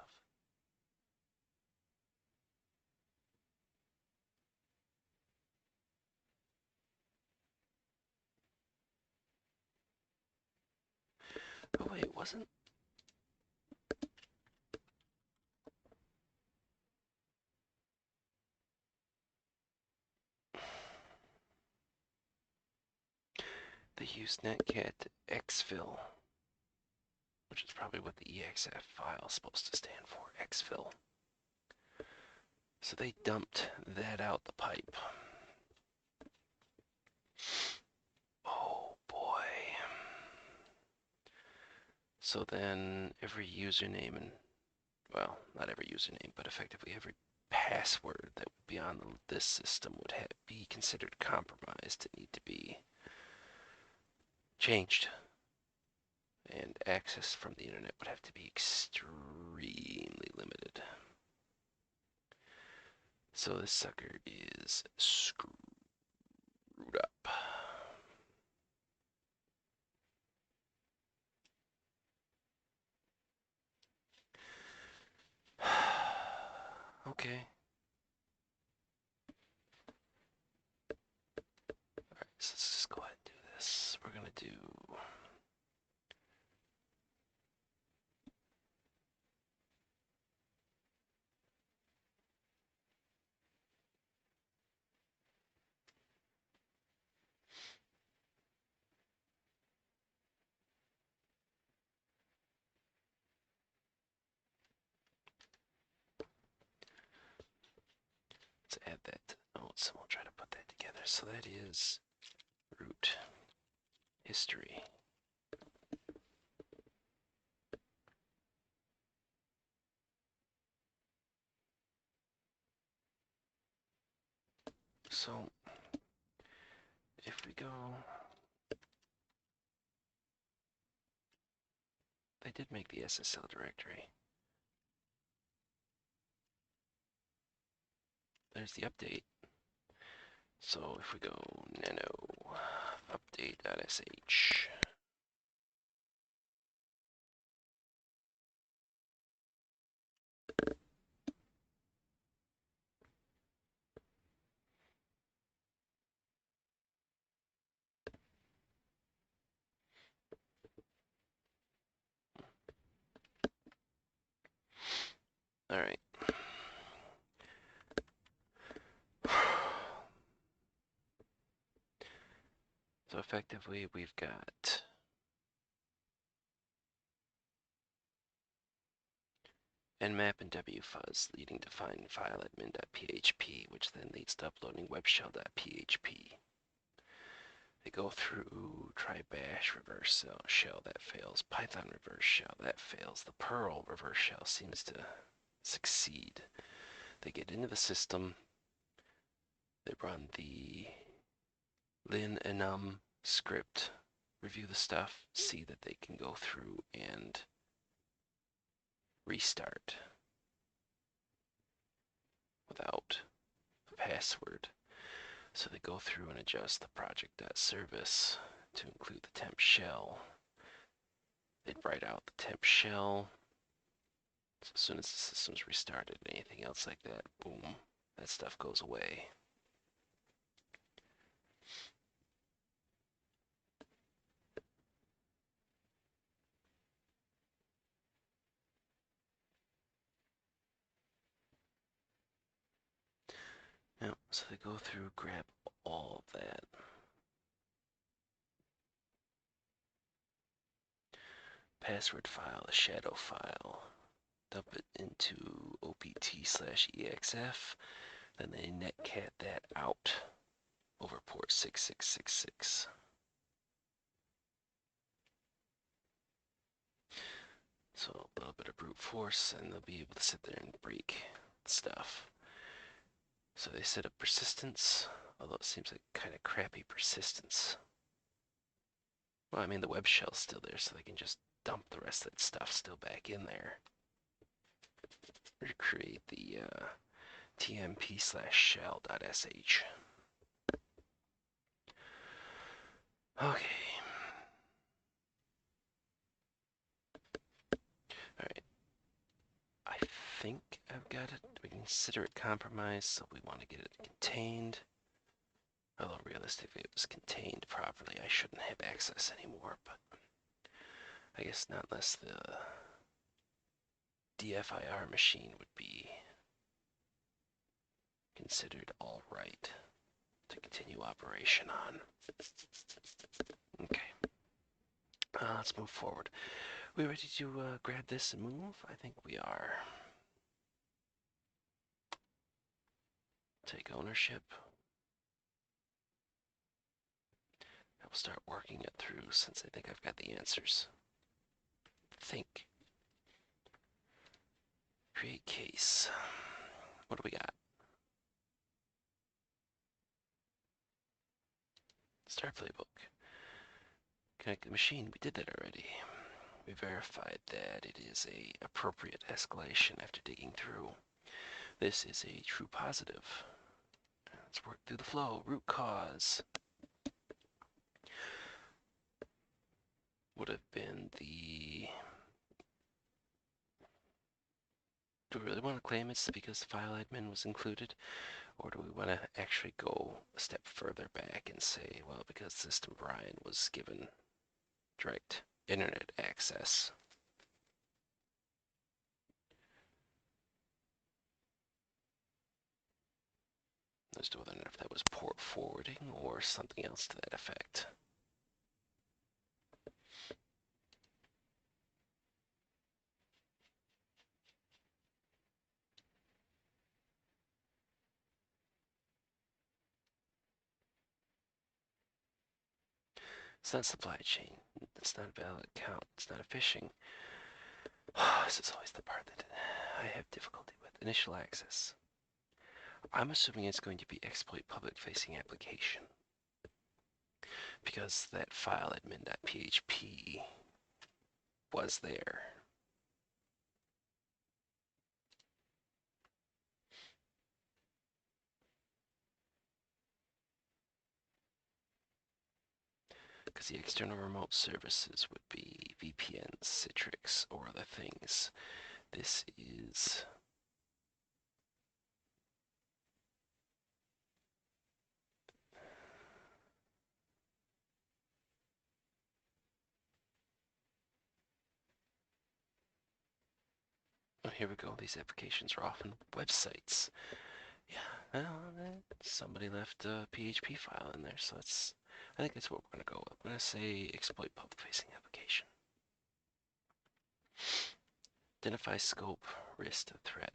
Oh wait, wasn't they used netcat exfil, which is probably what the EXF file is supposed to stand for, exfil. So they dumped that out the pipe. Oh boy. So then every username and, well, not every username, but effectively every password that would be on this system would be considered compromised and need to be changed. And access from the internet would have to be extremely limited. So this sucker is screwed up. Okay. Alright, so let's just go ahead and do this. We're gonna do let's add that to the notes and we'll try to put that together. So that is root history. So if we go, they did make the SSL directory. There's the update. So if we go nano update.sh, all right. So effectively, we've got nmap and wfuzz leading to find file admin.php, which then leads to uploading webshell.php. They go through try bash reverse shell, that fails. Python reverse shell, that fails. The Perl reverse shell seems to succeed. They get into the system. They run the lin enum script, review the stuff, see that they can go through and restart without a password. So they go through and adjust the project.service to include the temp shell. They'd write out the temp shell. So as soon as the system's restarted, anything else like that, boom, that stuff goes away. Yep, so they go through, grab all of that. Password file, a shadow file. Dump it into opt/exf. Then they netcat that out over port 6666. So a little bit of brute force, and they'll be able to sit there and break stuff. So they set up persistence, although it seems like kind of crappy persistence. Well, I mean, the web shell's still there, so they can just dump the rest of that stuff still back in there. Recreate the tmp/shell.sh. Okay. Alright. I think I've got it. We consider it compromised, so we want to get it contained. Although realistically, if it was contained properly, I shouldn't have access anymore, but I guess not unless the DFIR machine would be considered all right to continue operation on. Okay. Let's move forward. We ready to grab this and move? I think we are. Take ownership. I will start working it through since I think I've got the answers. Think. Create case. What do we got? Start playbook. Connect the machine. We did that already. We verified that it is a appropriate escalation after digging through. This is a true positive. Let's work through the flow. Root cause would have been the... Do we really want to claim it's because the file admin was included? Or do we want to actually go a step further back and say, well, because System Brian was given direct internet access. As to whether or not if that was port forwarding or something else to that effect. It's not supply chain. It's not a valid account. It's not a phishing. This is always the part that I have difficulty with. Initial access. I'm assuming it's going to be exploit public-facing application. Because that file admin.php was there. Because the external remote services would be VPNs, Citrix, or other things. This is... Oh, here we go. These applications are often websites. Yeah, well, somebody left a PHP file in there, so it's I think that's what we're going to go with. I'm going to say exploit public-facing application. Identify scope, risk, threat.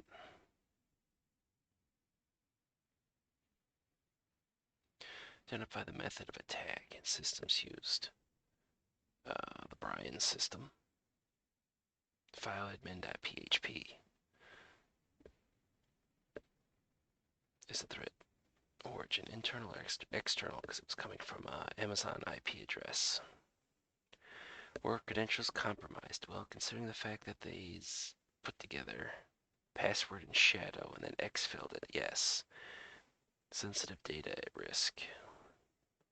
Identify the method of attack and systems used. The Brian system. File admin.php is the threat. Origin, internal or external, because it was coming from Amazon IP address. Were credentials compromised? Well, considering the fact that they put together password in shadow and then exfilled it, yes. Sensitive data at risk.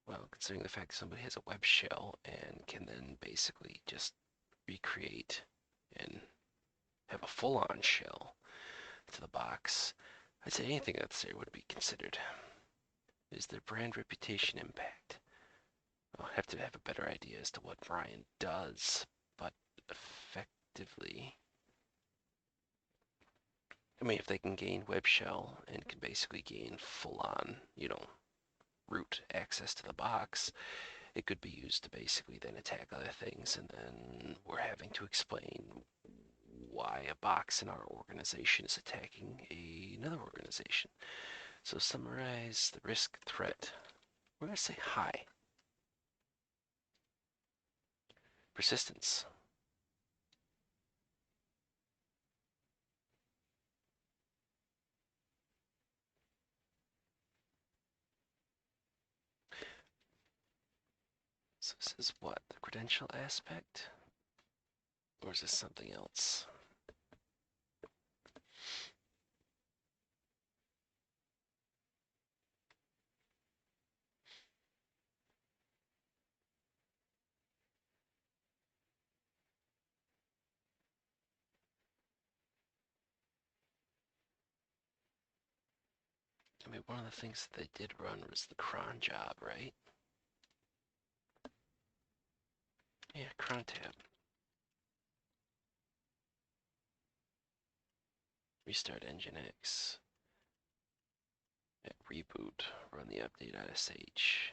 Well, considering the fact that somebody has a web shell and can then basically just recreate and have a full-on shell to the box, I'd say anything that's there would be considered. Is there brand reputation impact? I'll have to have a better idea as to what Brian does, but effectively, I mean, if they can gain web shell and can basically gain full-on, root access to the box, it could be used to basically then attack other things, and then we're having to explain why a box in our organization is attacking another organization. So summarize the risk threat. We're going to say high. Persistence. So this is what? The credential aspect? Or is this something else? I mean, one of the things that they did run was the cron job, right? Yeah, cron tab. Restart Nginx. At reboot, run the update.sh.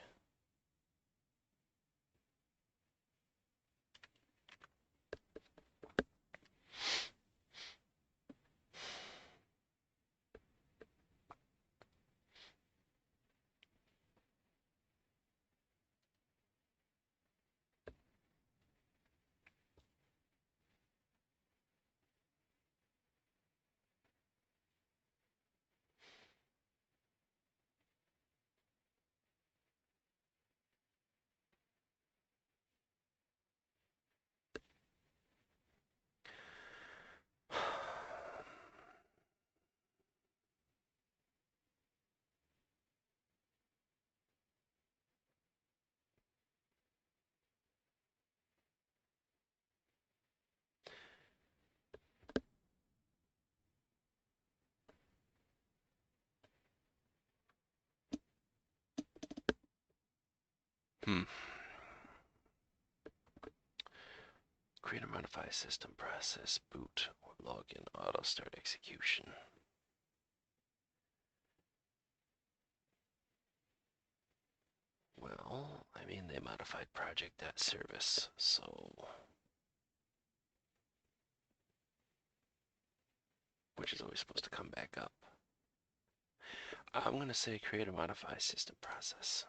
Create or modify system process, boot, or login, auto start execution. Well, I mean, they modified project.service, so which is always supposed to come back up. I'm going to say create or modify system process.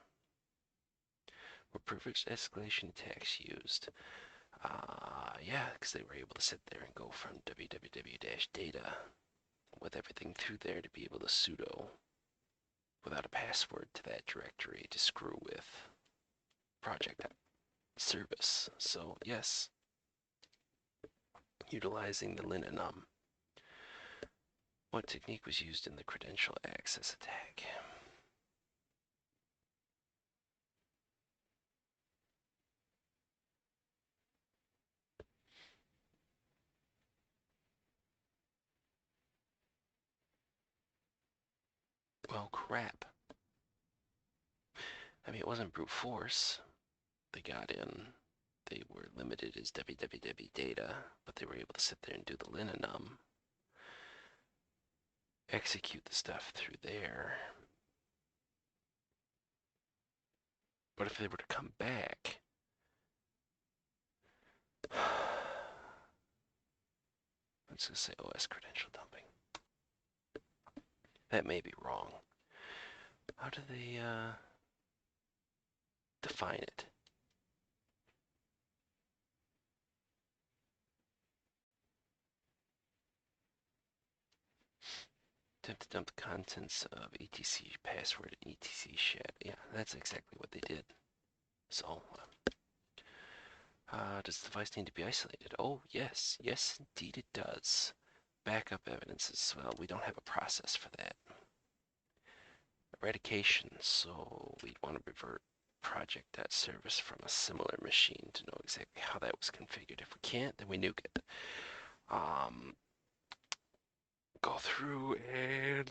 Were privileged escalation attacks used? Yeah, because they were able to sit there and go from www-data with everything through there to be able to sudo without a password to that directory to screw with project.service. So yes, utilizing the linenum. What technique was used in the credential access attack? Well, crap. I mean, it wasn't brute force. They got in. They were limited as www-data, but they were able to sit there and do the linenum, execute the stuff through there. But if they were to come back, let's just say OS credential dumping. That may be wrong. How do they define it? Attempt to dump the contents of etc password and etc chat. Yeah, that's exactly what they did. So, does the device need to be isolated? Oh, yes. Yes, indeed it does. Backup evidence as well. We don't have a process for that. Eradication. So we'd want to revert project.service from a similar machine to know exactly how that was configured. If we can't, then we nuke it. Go through and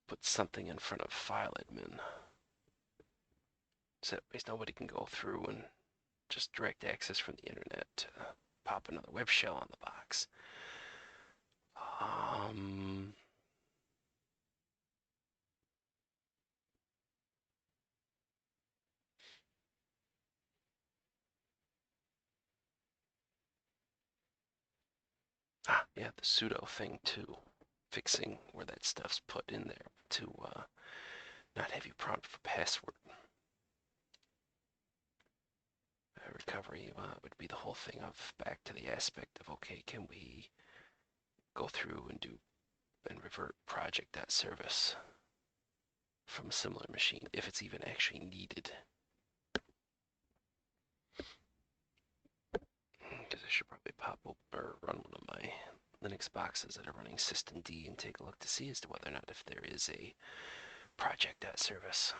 put something in front of file admin. So that way nobody can go through and just direct access from the internet to pop another web shell on the box. Yeah, the sudo thing too. Fixing where that stuff's put in there to not have you prompt for password. Recovery would be the whole thing of back to the aspect of, okay, can we go through and do and revert project.service from a similar machine if it's even actually needed. Because I should probably pop up or run one of my Linux boxes that are running systemd and take a look to see as to whether or not if there is a project.service.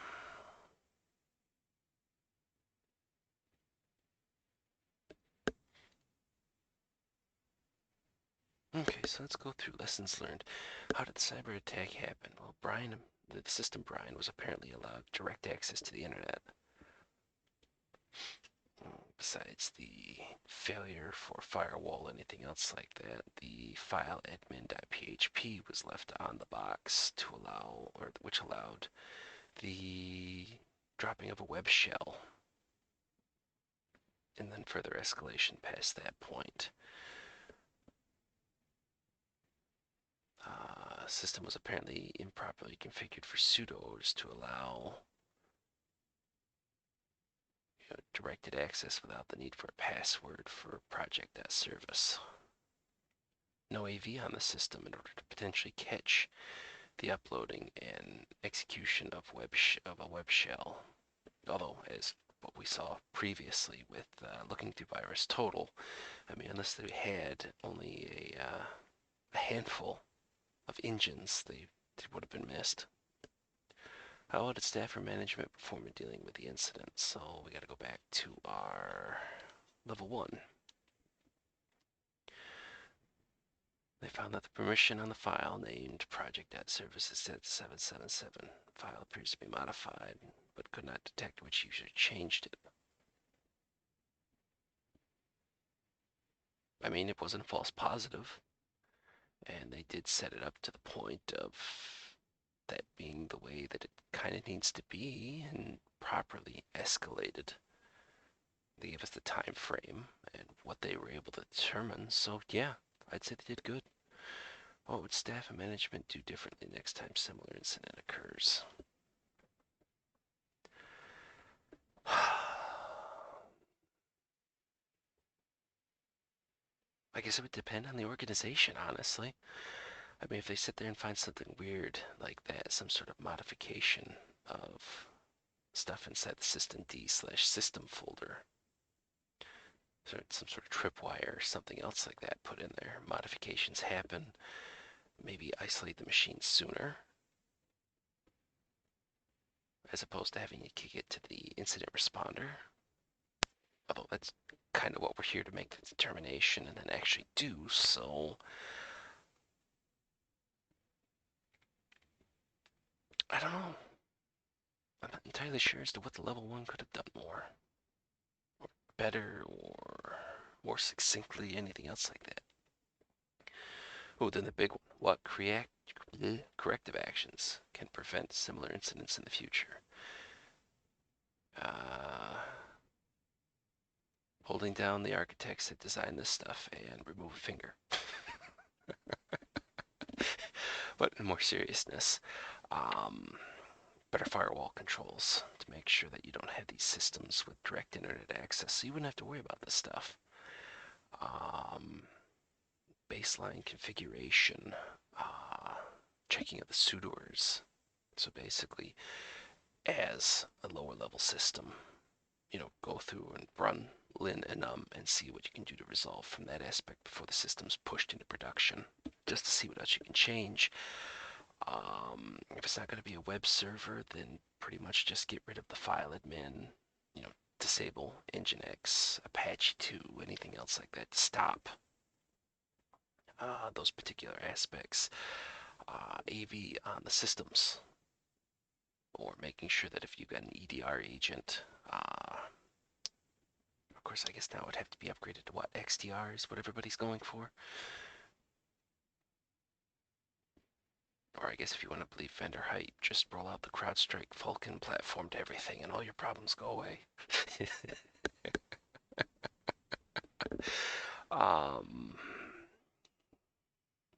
Okay, so let's go through lessons learned. How did the cyber attack happen? Well, the system Brian was apparently allowed direct access to the internet. Besides the failure for firewall, anything else like that, the file admin.php was left on the box to allow, or which allowed the dropping of a web shell, and then further escalation past that point. System was apparently improperly configured for sudos to allow directed access without the need for a password for project.service. No AV on the system in order to potentially catch the uploading and execution of a web shell. Although, as what we saw previously with looking through virus total, I mean, unless they had only a handful of engines, they would have been missed. How did staff or management perform in dealing with the incident? So we got to go back to our level 1. They found that the permission on the file named project.service is set to 777. The file appears to be modified, but could not detect which user changed it. I mean, it wasn't a false positive, and they did set it up to the point of that being the way that it kind of needs to be and properly escalated. They gave us the time frame and what they were able to determine, so yeah, I'd say they did good. What would staff and management do differently next time similar incident occurs? I guess it would depend on the organization, honestly. I mean, if they sit there and find something weird like that, some sort of modification of stuff inside the systemd/system folder, so some sort of tripwire or something else like that put in there, modifications happen, maybe isolate the machine sooner, as opposed to having you kick it to the incident responder. Although that's kind of what we're here to make the determination and then actually do, so I don't know. I'm not entirely sure as to what the level 1 could have done more, or better, or more succinctly, anything else like that. Oh, then the big one. What corrective actions can prevent similar incidents in the future? Uh, Holding down the architects that designed this stuff and remove a finger. But in more seriousness, um, better firewall controls to make sure that you don't have these systems with direct internet access, so you wouldn't have to worry about this stuff. Um, Baseline configuration, uh, checking of the sudoers. So basically, as a lower level system, go through and run lin and and see what you can do to resolve from that aspect before the system's pushed into production, just to see what else you can change. If it's not going to be a web server, then pretty much just get rid of the file admin, disable Nginx, Apache 2, anything else like that. Stop those particular aspects. AV on the systems, or making sure that if you've got an EDR agent, of course, I guess now it would have to be upgraded to what? XDR is what everybody's going for. Or I guess if you want to believe vendor hype, just roll out the CrowdStrike Falcon platform to everything and all your problems go away. um,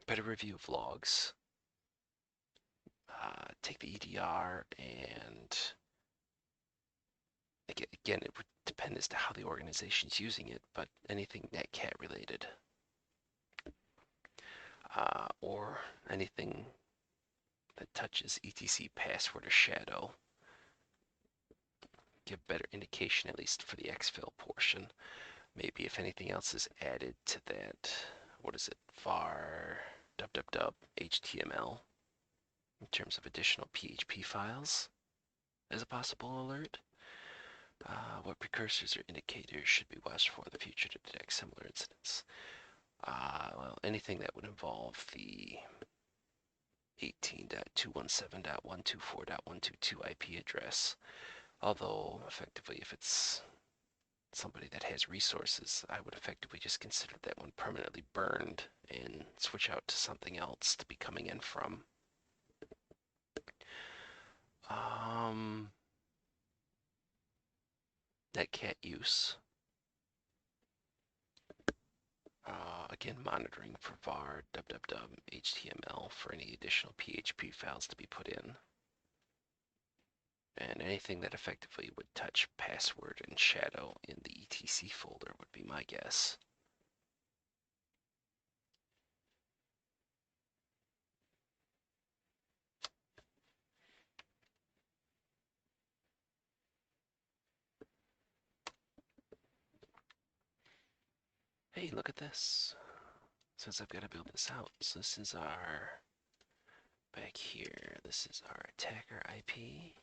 Better review of logs. Take the EDR and again, it would depend as to how the organization's using it, but anything netcat related, or anything that touches etc password or shadow, give better indication, at least for the exfil portion. Maybe if anything else is added to that, what is it, var www html, in terms of additional PHP files as a possible alert. What precursors or indicators should be watched for in the future to detect similar incidents? Well, anything that would involve the 18.217.124.122 IP address. Although, effectively, if it's somebody that has resources, I would effectively just consider that one permanently burned and switch out to something else to be coming in from. Netcat use. Again, monitoring for var, www, html for any additional PHP files to be put in. And anything that effectively would touch password and shadow in the etc folder would be my guess. Hey, look at this. Since I've got to build this out, so this is our, back here, this is our attacker IP.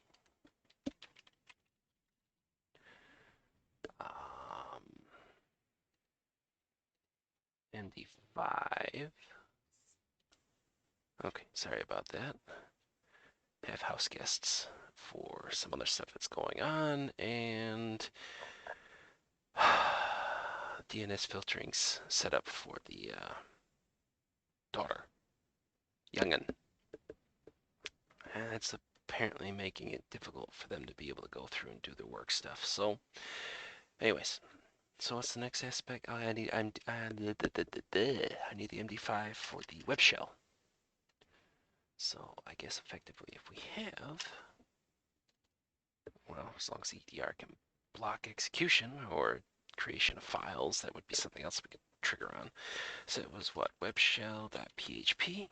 MD5. Okay, sorry about that. Have house guests for some other stuff that's going on, and DNS filtering's set up for the daughter, youngin'. And it's apparently making it difficult for them to be able to go through and do their work stuff. So, anyways, so what's the next aspect? I need the MD5 for the web shell. So I guess effectively, if we have, well, as long as EDR can block execution or creation of files, that would be something else we could trigger on. So it was what? Web shell.php.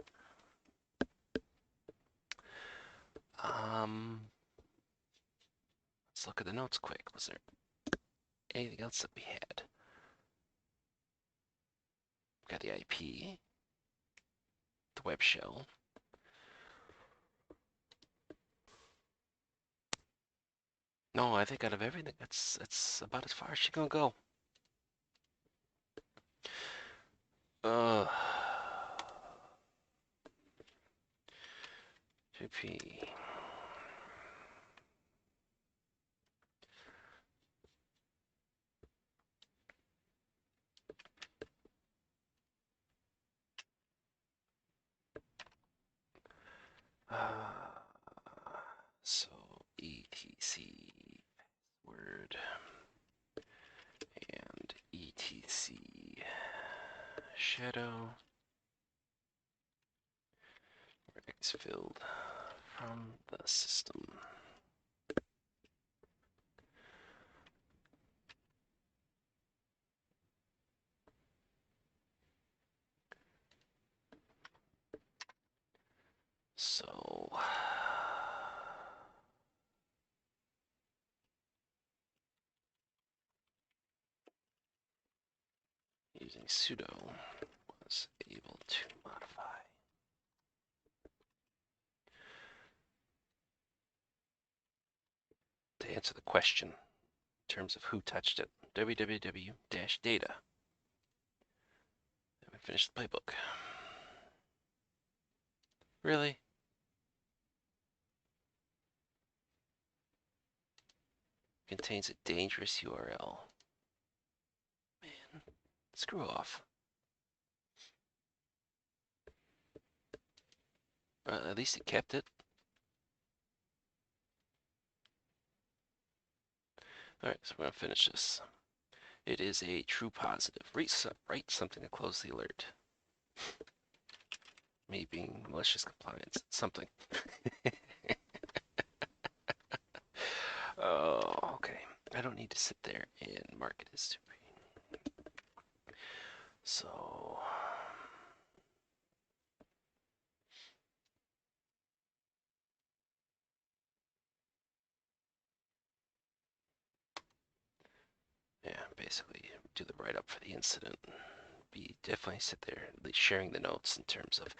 Let's look at the notes quick. Was there anything else that we had? We got the IP, the web shell. No, I think out of everything, that's about as far as she's gonna go. JP. etc word and etc shadow exfilled from the system. So using sudo was able to modify. To answer the question in terms of who touched it, www-data. And we finished the playbook. Really? Contains a dangerous URL. Man, screw off. At least it kept it. Alright, so we're going to finish this. It is a true positive. Write something to close the alert. Me being malicious compliance. Something. Oh, okay. I don't need to sit there and mark it as to be. So... yeah, basically do the write-up for the incident. Definitely sit there, at least sharing the notes in terms of,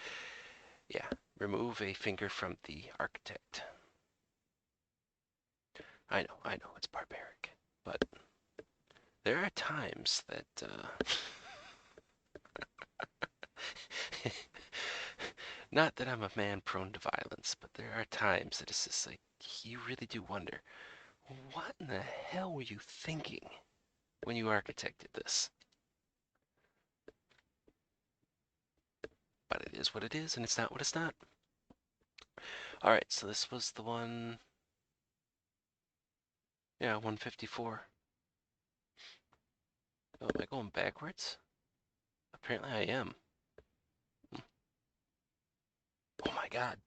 yeah, remove a finger from the architect. I know, it's barbaric, but there are times that, not that I'm a man prone to violence, but there are times that it's just like, you really do wonder, what in the hell were you thinking when you architected this? But it is what it is, and it's not what it's not. Alright, so this was the one, yeah, 154. Oh, am I going backwards? Apparently I am. Oh my god.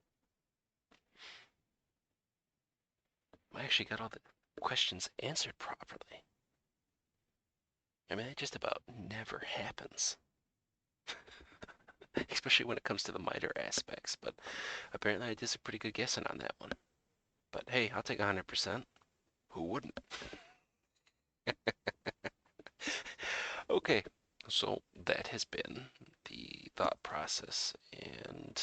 I actually got all the questions answered properly. I mean, that just about never happens. Especially when it comes to the MITRE aspects, but apparently I did a pretty good guessing on that one. But hey, I'll take 100%. Who wouldn't? Okay, so that has been the thought process and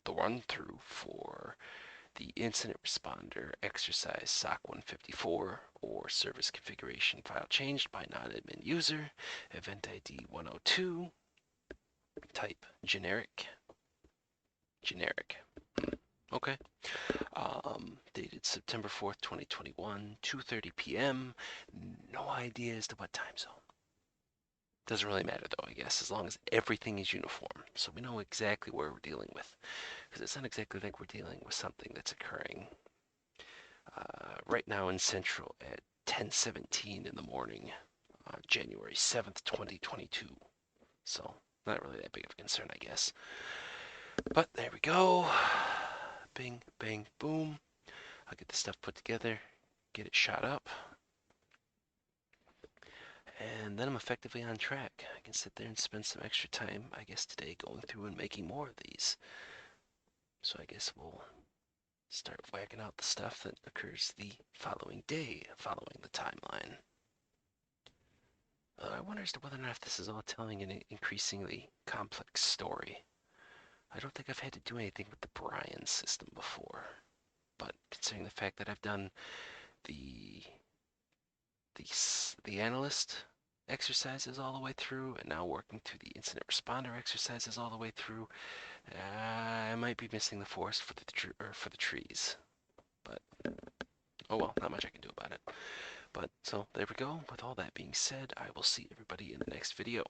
the run through for the incident responder exercise SOC154 or service configuration file changed by non-admin user, EventID 102, type generic. Okay. Dated September 4th, 2021, 2:30 p.m. No idea as to what time zone. Doesn't really matter though, I guess, as long as everything is uniform. So we know exactly where we're dealing with. Because it's not exactly like we're dealing with something that's occurring right now in Central at 10:17 in the morning, January 7th, 2022. So not really that big of a concern, I guess. But there we go. Bing, bang, boom. I'll get the stuff put together, get it shot up, and then I'm effectively on track. I can sit there and spend some extra time, I guess, today going through and making more of these. So I guess we'll start whacking out the stuff that occurs the following day, following the timeline. I wonder as to whether or not if this is all telling an increasingly complex story. I don't think I've had to do anything with the Brian system before, but considering the fact that I've done the Analyst exercises all the way through, and now working through the incident responder exercises all the way through, I might be missing the forest for the trees. But oh well, not much I can do about it. But so there we go. With all that being said, I will see everybody in the next video.